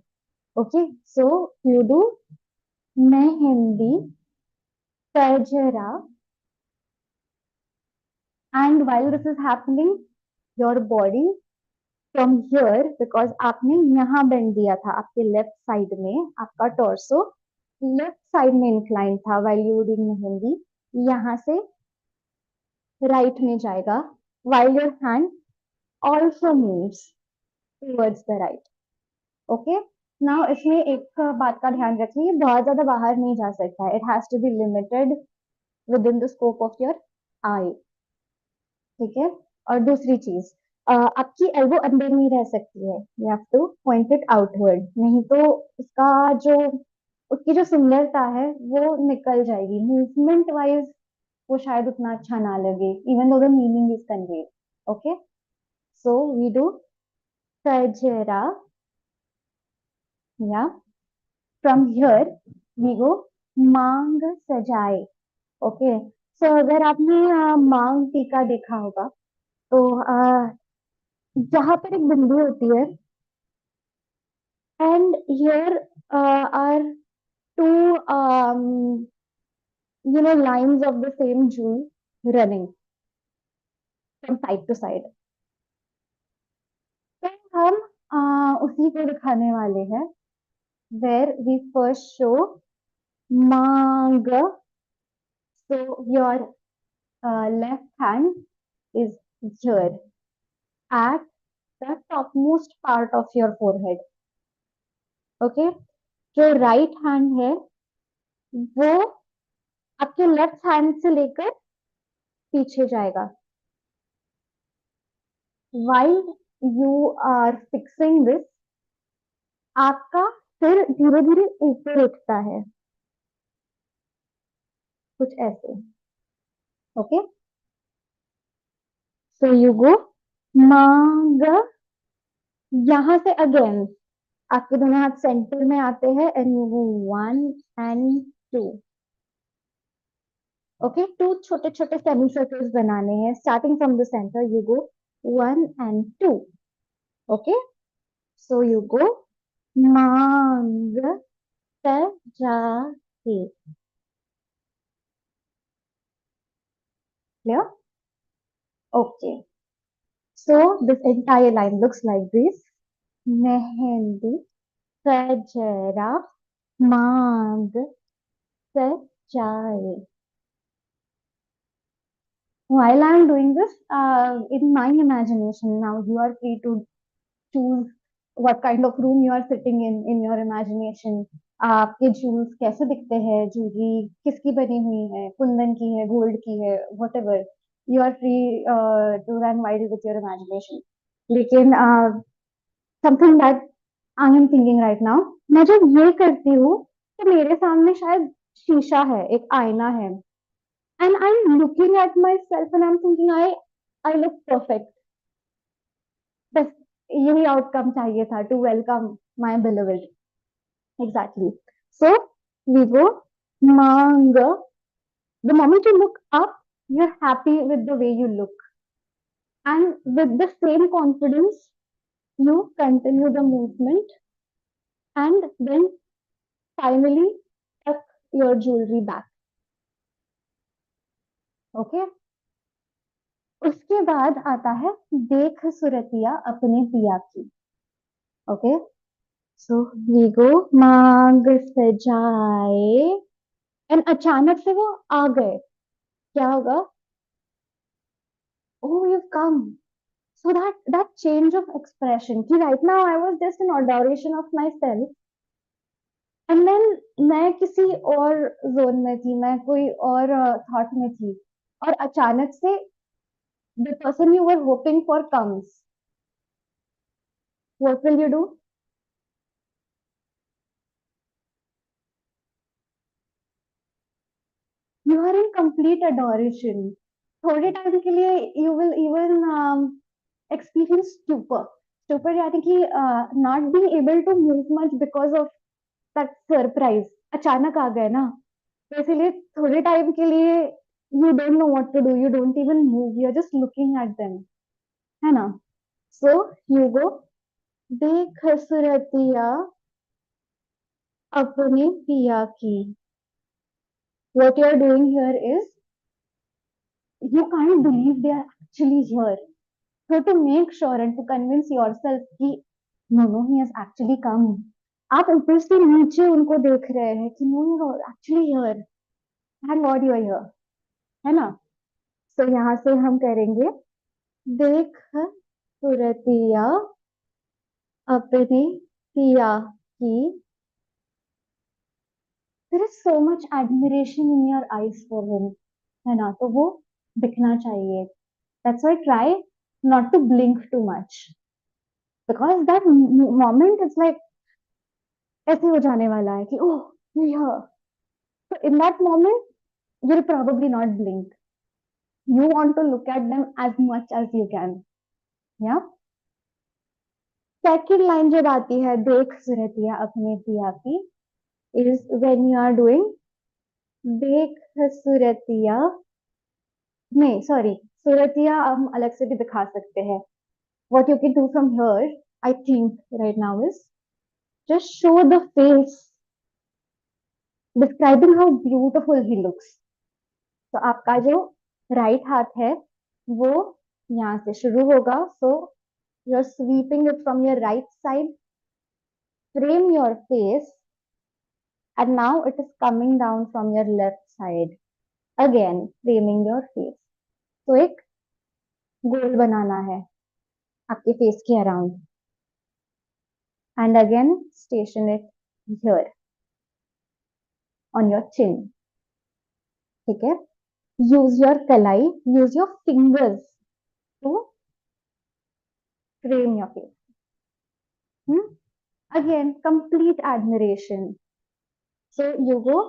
Okay. So you do mehendi, kajra, and while this is happening, your body from here, because आपने यहाँ bend दिया था आपके left side में, आपका torso left side में incline था while you doing mehndi, यहाँ से राइट में जाएगा while your hand also moves towards the right. Okay, now इसमें एक बात का ध्यान रखिए, बहुत ज्यादा बाहर नहीं जा सकता है, it has to be limited within the scope of your eye. ठीक है. और दूसरी चीज, आपकी एल्बो अंदर नहीं रह सकती है, you have two point it outward, नहीं तो उसका जो उसकी जो सुंदरता है वो निकल जाएगी मूवमेंट वाइज, वो शायद उतना अच्छा ना लगे, even though the meaning is conveyed. Okay, so we do kajra, या फ्रॉम हियर वी गो मांग सजाए. ओके, सो अगर आपने मांग टीका देखा होगा तो जहां पर एक बिंदी होती है, and here are two lines of the same jewel running from side to side. तो हम उसी को दिखाने वाले हैं, where we first show मांग. So your left hand is here at the topmost part of your forehead. Okay, जो right hand है वो आपके लेफ्ट हैंड से लेकर पीछे जाएगा. while you are fixing this, आपका सिर धीरे धीरे ऊपर उठता है, कुछ ऐसे. ओके, सो यू गो मांग, यहां से अगेन आपके दोनों हाथ सेंटर में आते हैं, and you go 1 and 2. Okay, two छोटे छोटे सेमी सर्कल्स बनाने हैं, starting from the centre you go 1 and 2. Okay, so you go मांग सजाए. Clear? Okay, so this entire line looks like this: मेहंदी सजरा मांग सजाए. While I am doing this, in my imagination, now you are free to choose what kind of room you are sitting in your imagination. आपके jewels कैसे दिखते हैं, jewellery किसकी बनी हुई है, कुंदन की है, गोल्ड की है, whatever. You are free to run wild with your imagination. लेकिन something that I am thinking right now, मैं जब ये करती हूँ तो मेरे सामने शायद शीशा है, एक आईना है, and I'm looking at myself and I'm thinking I look perfect. बस यही आउटकम चाहिए था, to welcome my beloved. Exactly. So we go मांग. The moment you look up, you're happy with the way you look, and with the same confidence you continue the movement, and then finally tuck your jewelry back. Okay, उसके बाद आता है देख सुरतिया अपने पिया की. ओके, सो वी गो, मांग सजाए, एंड अचानक से वो आ गए, क्या होगा? Oh, you've come. So that change of expression. कि right now I was just an adoration of myself, and then मैं किसी और जोन में थी, मैं कोई और थॉट में थी, और अचानक से the person you were hoping for comes. What will you do? You are in complete adoration. थोड़े टाइम के लिए you will even experience stupor. Stupor यानी कि not being able to move much because of that surprise. अचानक आ गए ना, तो इसीलिए थोड़े टाइम के लिए you don't know what to do, you don't even move, you're just looking at them, है ना? So you go, देख सूरतिया अपने पिया की. What you're doing here is, you can't believe they are actually here. So to make sure and to convince yourself कि no no he has actually come, आप ऊपर से नीचे उनको देख रहे हैं कि no you're actually here, thank God you are here, है ना? तो यहाँ से हम करेंगे, देख सूरतिया अपने पिया की. there is so much admiration in your eyes for him, है ना? तो वो दिखना चाहिए. that's why try not to blink too much, because that moment it's like ऐसे हो जाने वाला है कि ओह yeah. So in that moment you'll probably not blink, you want to look at them as much as you can. Yeah. Second line जब आती है, देख सूरतिया अपने पिया की, is when you are doing देख सूरतिया, नहीं सॉरी, सूरतिया हम अलग से भी दिखा सकते हैं. what you can do from here, I think right now is just show the face describing how beautiful he looks. तो आपका जो राइट हाथ है वो यहाँ से शुरू होगा, so you're sweeping it from your right side, frame your face, and now it is coming down from your left side, again framing your face. तो एक गोल बनाना है आपके फेस के around, and again station it here on your chin. ठीक है? Use your कलाई, use your fingers to frame your face. Again complete admiration. So you go,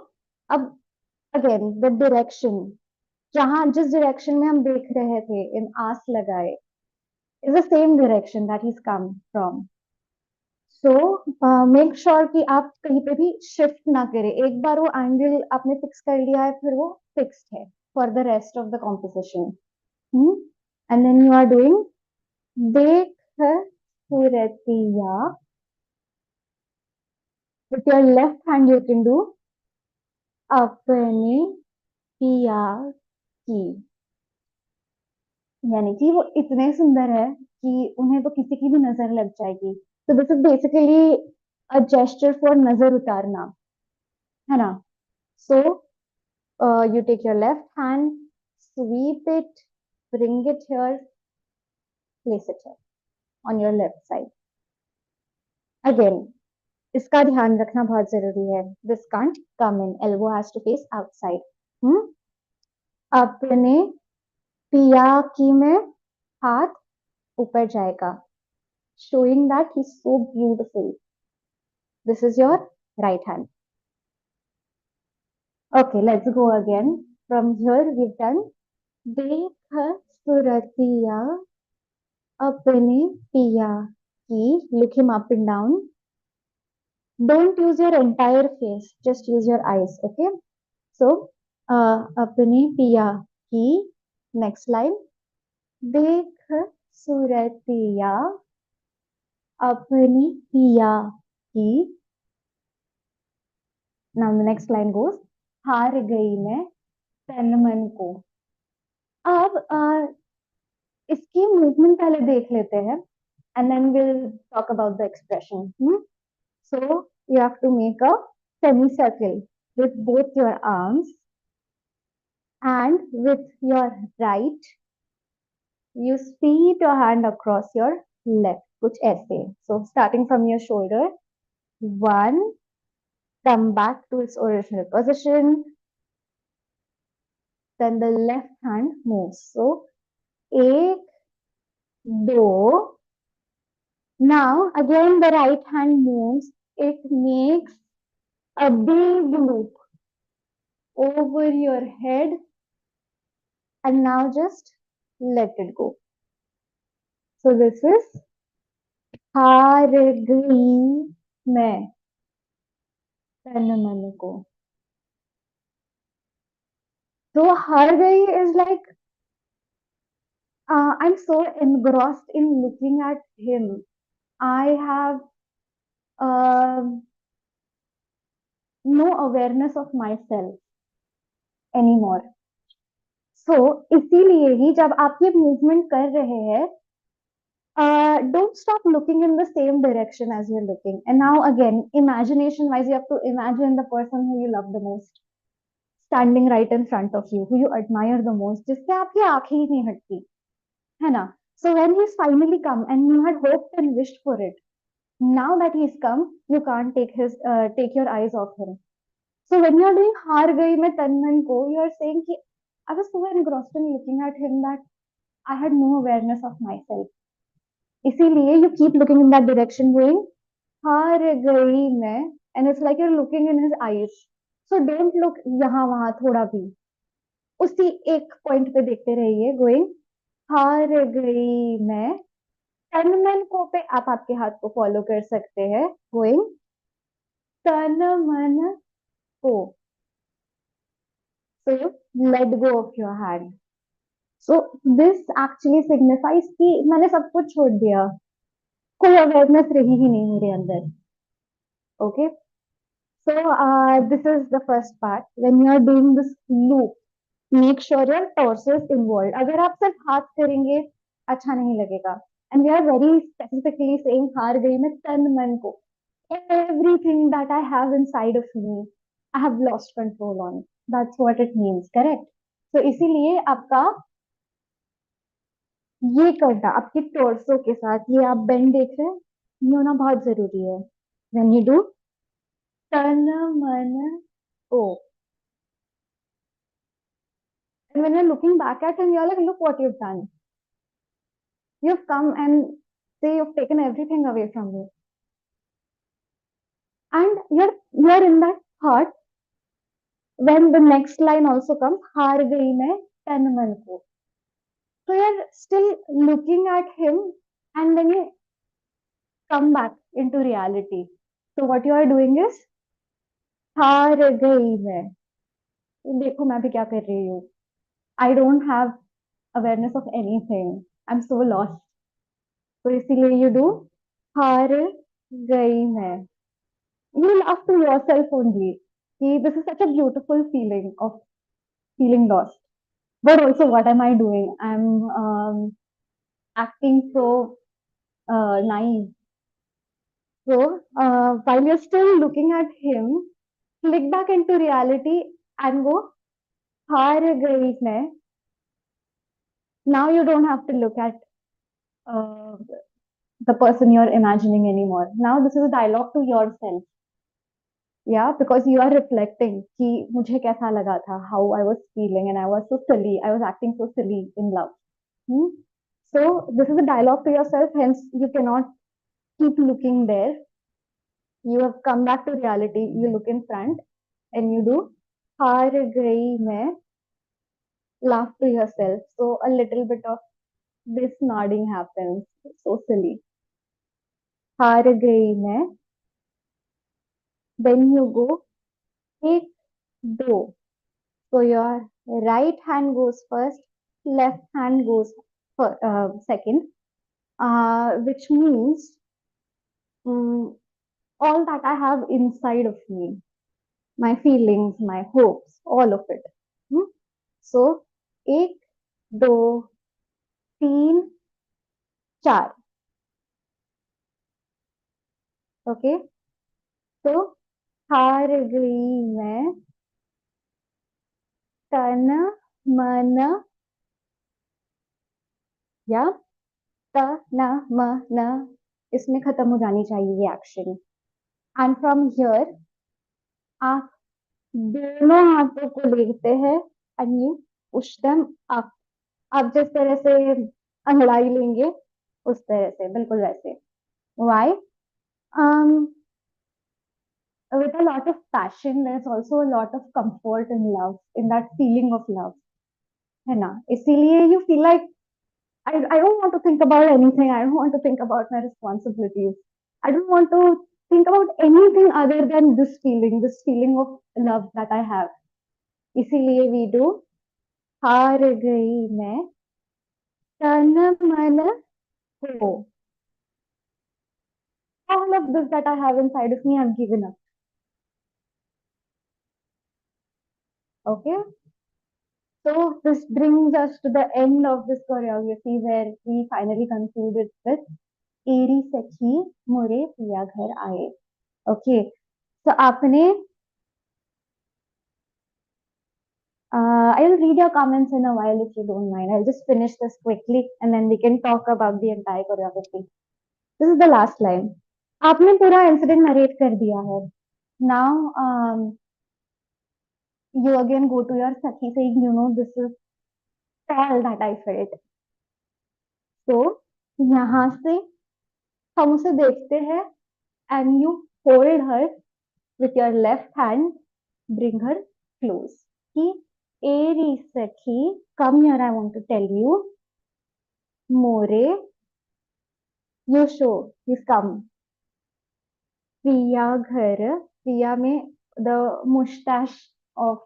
अब again the direction, जहां जिस डायरेक्शन में हम देख रहे थे इन आस लगाए, is the same direction that he's come from. So make sure कि आप कहीं पे भी शिफ्ट ना करें. एक बार वो एंगल आपने फिक्स कर लिया है, फिर वो फिक्स्ड है for the rest of the composition. And then you are doing देख सूरतिया. with your left hand you can do अपने पिया की, यानी कि वो इतने सुंदर है कि उन्हें तो किसी की भी नजर लग जाएगी. तो this is basically a gesture for नजर उतारना, है ना? सो you take your left hand, sweep it, bring it here, place it here on your left side. Again, इसका ध्यान रखना बहुत जरूरी है. This can't come in. Elbow has to face outside. अपने पिया की में हाथ ऊपर जाएगा, showing that he's so beautiful. This is your right hand. Okay, let's go again. From here we've done देख सूरतिया अपने पिया की. Look him up and down. Don't use your entire face, just use your eyes. Okay? So अपने पिया की. Next line, देख सूरतिया अपने पिया की. Now the next line goes, हार गई मैं तन मन को. अब इसकी मूवमेंट पहले देख लेते हैं, and then we'll talk about the expression. So you have to make a semicircle with both your arms, and with your right, you speed your hand across your left. कुछ ऐसे. So starting from your shoulder, one, come back to its original position, then the left hand moves. So एक, दो. Now again the right hand moves. It makes a big loop over your head, and now just let it go. So this is हार गई मैं तन मन को. So हार गई is like I'm so engrossed in looking at him. I have no awareness of myself anymore. So इसीलिए ही जब आप ये movement कर रहे हैं, don't stop looking in the same direction as you're looking. And now again, imagination wise, you have to imagine the person who you love the most standing right in front of you, who you admire the most, जिससे आपकी आंखें ही नहीं हटती, है ना? So when he's finally come and you had hoped and wished for it, now that he's come, you can't take your eyes off him. So when you're doing हार गई मैं तन मन को, you're saying कि I was so engrossed in looking at him that I had no awareness of myself. इसीलिए you keep looking in that direction, going हार गई मैं, and it's like you're looking in his eyes. So don't look यहाँ वहाँ थोड़ा भी, उसी एक पॉइंट पे देखते रहिए, गोइंग हार गई मैं. तन मन को पे आप आपके हाथ को फॉलो कर सकते हैं, गोइंग तन मन को. So let go of your hand. So this actually signifies कि मैंने सब कुछ छोड़ दिया, कोई अवेयरनेस रही ही नहीं मेरे अंदर. Okay. So this is the first part. When you are doing this loop, make sure your torso is involved. अगर आप सिर्फ हाथ करेंगे अच्छा नहीं लगेगा. And we are very specifically saying हार गई मैं तन मन को. Everything that I have inside of me, I have lost control on. That's what it means, correct? So इसीलिए आपका ये करना आपके टोर्सो के साथ, ये आप बेंड देख रहे हैं, ये होना बहुत जरूरी है. When you do तन मन को. And when you're looking back at him, you're like, look what you've done. You've come and say you've taken everything away from me. And you're in that thought when the next line also comes, हार गई मैं तन मन को. So you're still looking at him, and then you come back into reality. So what you are doing is हार गई मैं. देखो मैं भी क्या कर रही हूँ. I don't have awareness of anything. I'm so lost. तो इसीलिए you do हार गई मैं. You laugh to yourself only. This is such a beautiful feeling of feeling lost. But also, what am I doing? I'm acting so naive. So while you're still looking at him, click back into reality and go हार गई मैं. Now you don't have to look at uh, the person you're imagining anymore. Now this is a dialogue to yourself. Yeah, because you are reflecting कि मुझे कैसा लगा था, how I was feeling, and I was so silly, I was acting so silly in love. Hmm? So this is a dialogue to yourself, hence you cannot keep looking there. You have come back to reality, you look in front and you do हार गई मैं, laugh to yourself. So a little bit of this nodding happens, so silly. हार गई मैं. Then you go एक, दो. So your right hand goes first, left hand goes second, which means all that I have inside of me, my feelings, my hopes, all of it. Hmm? So एक, दो, तीन, चार. Okay. तो हार गई मैं तन मन या न म न, इसमें खत्म हो जानी चाहिए ये एक्शन। एंड फ्रॉम हियर आप दोनों हाथों को लेते हैं and you push them up. आप जिस तरह से अंगड़ाई लेंगे उस तरह से, बिल्कुल वैसे। Y? um with a lot of passion, there's also a lot of comfort in love, in that feeling of love, है ना? इसीलिए you feel like I don't want to think about anything. I don't want to think about my responsibilities. I don't want to think about anything other than this feeling of love that I have. इसीलिए we do हार गई मैं तन मन हो। All of this that I have inside of me, I've given up. Okay. So this brings us to the end of this choreography where we finally concluded with एरी सखी मोरे पिया घर आए। Okay. So आपने I'll read your comments in a while if you don't mind. I'll just finish this quickly and then we can talk about the entire choreography. This is the last line. आपने पूरा incident narrate कर दिया है। Now you again go to your Sakhi saying, this is all that I felt. So यहाँ से हम उसे देखते हैं and you hold her with your left hand, bring her close. कि एरी सखी, come here, I want to tell you, more, you show, he's come. Priya घर, Priya में the mustache of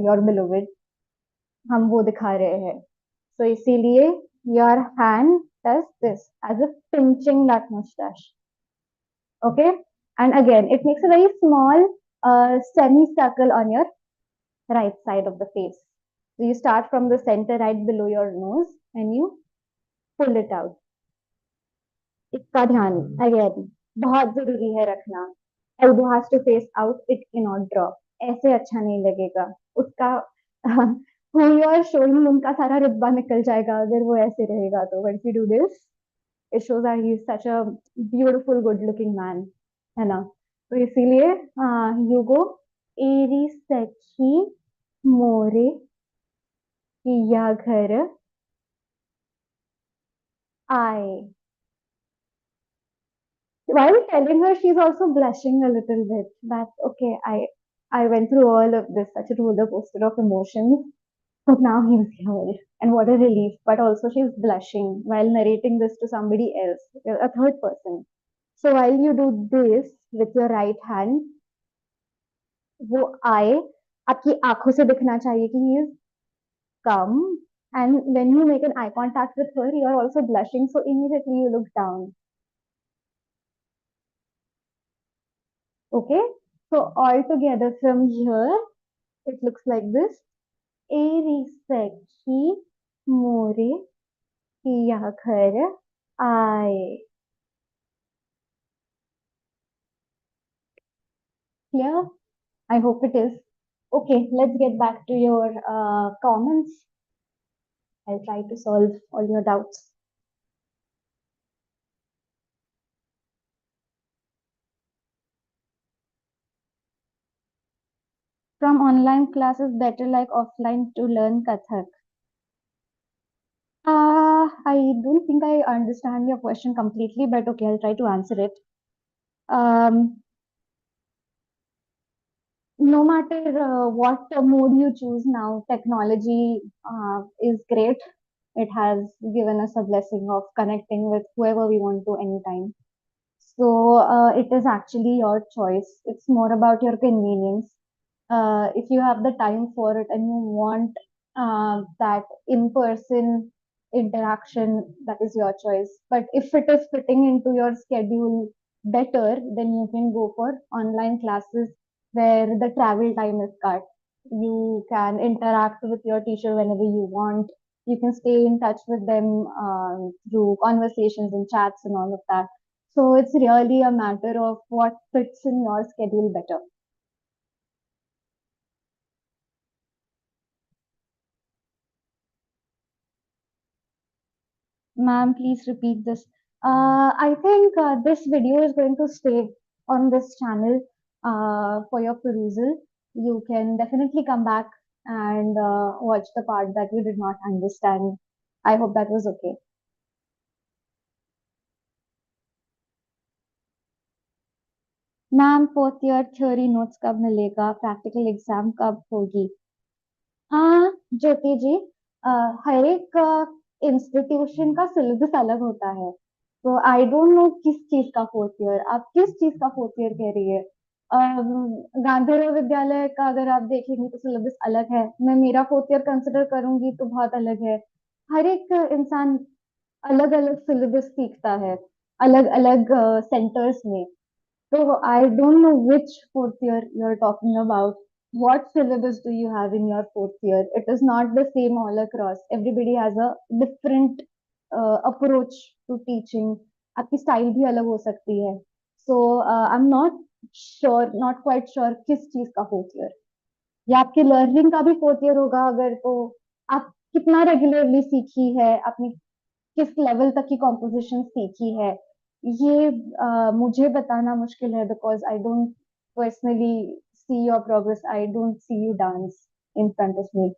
your beloved, हम वो दिखा रहे हैं। So इसीलिए your hand does this as if pinching that mustache. Okay, and again it makes a very small semicircle on your right side of the face. So you start from the center right below your nose and you pull it out. इसका ध्यान again बहुत जरूरी है रखना। Elbow has to face out, it can not drop. ऐसे अच्छा नहीं लगेगा उसका। हु यू आर शोइंग उनका सारा रिब्बा निकल जाएगा अगर वो ऐसे रहेगा तो। When we do this it shows that he is such a beautiful good looking man, है ना? तो इसीलिए यू गो एरी सखी मोरे पिया घर आए। While telling her, she's also blushing a little bit. That okay, I went through all of this, such a roller coaster of emotions, but now he's here, and what a relief. But also, she's blushing while narrating this to somebody else, a third person. So while you do this with your right hand, वो आए, आपकी आंखों से दिखना चाहिए कि he is come, and when you make an eye contact with her, you are also blushing, so immediately you look down. Okay, so all together from here, it looks like this. एरी सखी मोरे पिया घर आए। Clear? I hope it is. Okay, let's get back to your comments. I'll try to solve all your doubts. From online classes, better like offline to learn Kathak. I don't think I understand your question completely, but okay, I'll try to answer it. No matter what mode you choose now, technology is great. It has given us a blessing of connecting with whoever we want to anytime. So it is actually your choice. It's more about your convenience. If you have the time for it and you want that in-person interaction, that is your choice. But if it is fitting into your schedule better, then you can go for online classes where the travel time is cut. You can interact with your teacher whenever you want. You can stay in touch with them through conversations and chats and all of that. So it's really a matter of what fits in your schedule better. Ma'am, please repeat this. I think this video is going to stay on this channel for your perusal. You can definitely come back and watch the part that you did not understand. I hope that was okay. Ma'am fourth year theory notes कब मिलेगा practical exam कब होगी हाँ ज्योति जी अ, हर एक institution का syllabus अलग होता है तो आई डोंट नो किस चीज का फोर्थ ईयर आप किस चीज का फोर्थ ईयर कह रही है गांधीराम विद्यालय का अगर आप देखेंगे तो सिलेबस अलग है मैं मेरा फोर्थ ईयर कंसिडर करूंगी तो बहुत अलग है हर एक इंसान अलग अलग सिलेबस सीखता है अलग अलग सेंटर्स में So I don't know which fourth year you're talking about. What syllabus do you have in your fourth year? It is not the same all across. Everybody has a different approach to teaching. आपकी style भी अलग हो सकती है. So I'm not sure, not quite sure किस चीज का fourth year. या आपके लर्निंग का भी फोर्थ ईयर होगा अगर तो आप कितना रेगुलरली सीखी है आपने किस लेवल तक की कॉम्पोजिशन सीखी है ये मुझे बताना मुश्किल है because I don't personally see your progress I don't see you dance in front of me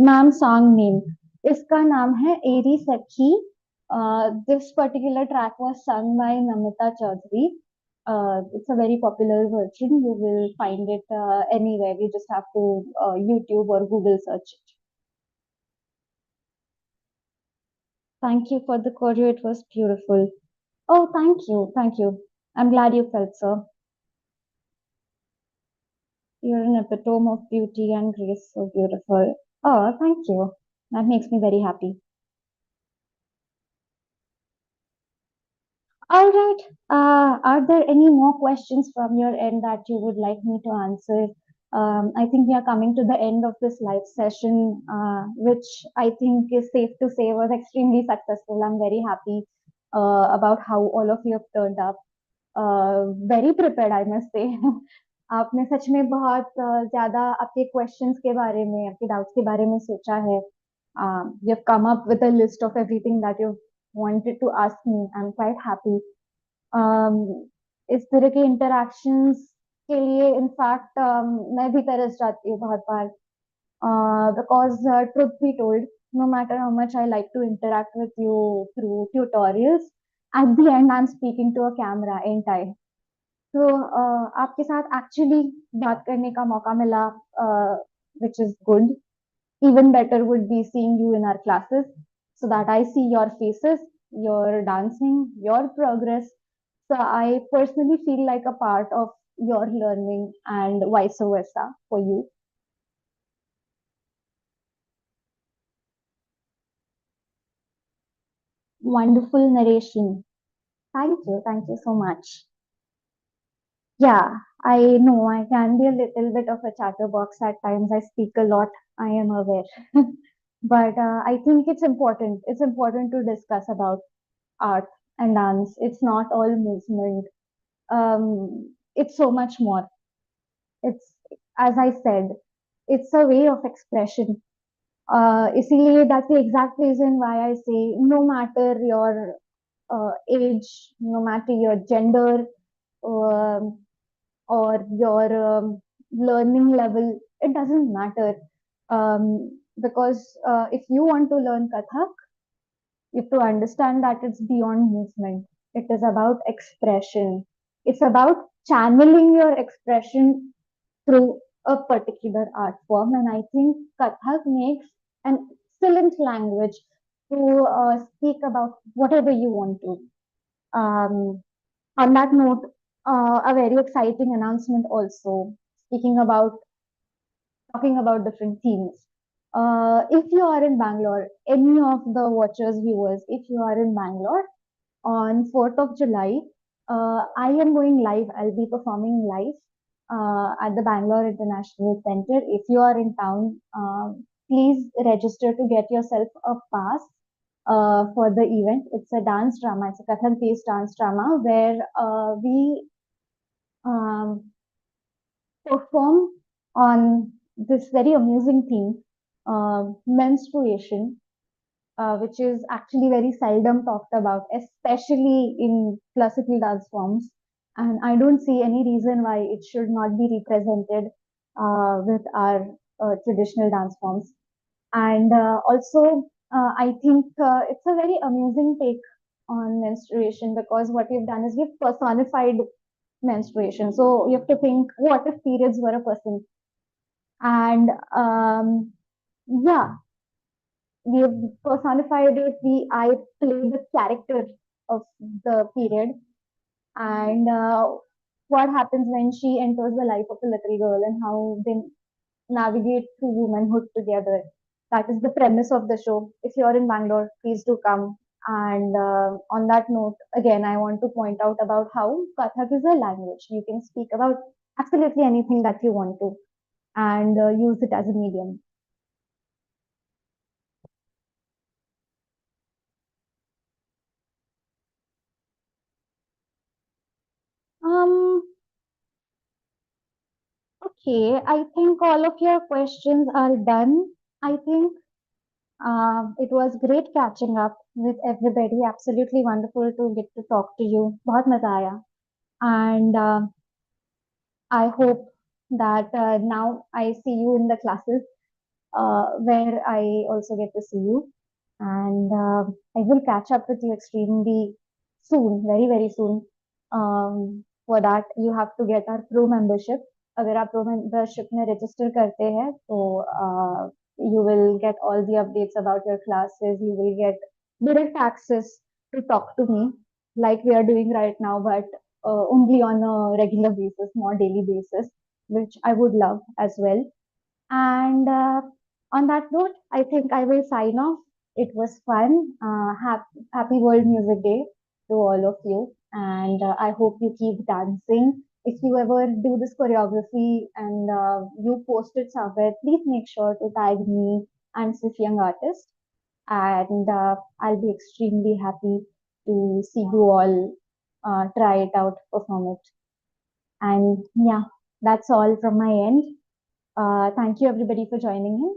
ma'am song name इसका नाम है Eri Sakhi this particular track was sung by Namita Chaudhary it's a very popular version you will find it anywhere you just have to YouTube or Google search it. Thank you for the choreo. It was beautiful. Oh, thank you. Thank you. I'm glad you felt so. You're an epitome of beauty and grace. So beautiful. Oh, thank you. That makes me very happy. All right. Are there any more questions from your end that you would like me to answer? I think we are coming to the end of this live session, which I think is safe to say was extremely successful. I'm very happy about how all of you have turned up. Very prepared I must say आपने सच में बहुत ज्यादा आपके questions के बारे में आपके doubts के बारे में सोचा है you have come up with a list of everything that you wanted to ask me I am quite happy इस तरह के इंटरेक्शंस के लिए इनफैक्ट मैं भी तरस जाती हूँ बहुत बार because truth be told no matter how much I like to interact with you through tutorials at the end I'm speaking to a camera ain't I तो आपके साथ एक्चुअली बात करने का मौका मिला which is good even better would be seeing you in our classes so that I see your faces, your dancing, your progress. So I personally feel like a part of your learning and vice versa for you. Wonderful narration. Thank you so much. Yeah, I know I can be a little bit of a chatterbox at times. I speak a lot, I am aware. But I think it's important. It's important to discuss about art and dance. It's not all movement. It's so much more. It's, as I said, it's a way of expression. इसीलिए that's the exact reason why I say no matter your age, no matter your gender, um, or your learning level, it doesn't matter. Because if you want to learn Kathak, you have to understand that it's beyond movement. It is about expression. It's about channeling your expression through a particular art form. And I think Kathak makes an excellent language to speak about whatever you want to. On that note, a very exciting announcement also, speaking about talking about different themes. If you are in Bangalore, any of the watchers, viewers, if you are in Bangalore on 4th of July, I am going live. I'll be performing live at the Bangalore International Center. If you are in town, please register to get yourself a pass. for the event. It's a dance drama. It's a Kathak-based dance drama where we um, perform on this very amusing theme, menstruation, which is actually very seldom talked about, especially in classical dance forms. And I don't see any reason why it should not be represented with our traditional dance forms. And also, I think it's a very amusing take on menstruation because what we've done is we've personified menstruation. So you have to think, what if periods were a person? And yeah, we have personified it. I play the character of the period, and what happens when she enters the life of a little girl and how they navigate through womanhood together. That is the premise of the show. If you're in Bangalore, please do come. And on that note, again, I want to point out about how Kathak is a language. You can speak about absolutely anything that you want to and use it as a medium. Um, okay, I think all of your questions are done. I think it was great catching up with everybody. Absolutely wonderful to get to talk to you. बहुत मजा आया. And I hope that now I see you in the classes where I also get to see you. And I will catch up with you extremely soon, very, very soon. For that, you have to get our pro membership. अगर आप pro membership में register करते हैं तो you will get all the updates about your classes. You will get direct access to talk to me like we are doing right now, but only on a regular basis, more daily basis, which I would love as well. And on that note, I think I will sign off. It was fun. Happy World Music Day to all of you. And I hope you keep dancing. If you ever do this choreography and you post it somewhere, please make sure to tag me and SIFF Young Artist. And I'll be extremely happy to see you all try it out, perform it. And yeah, that's all from my end. Thank you everybody for joining in.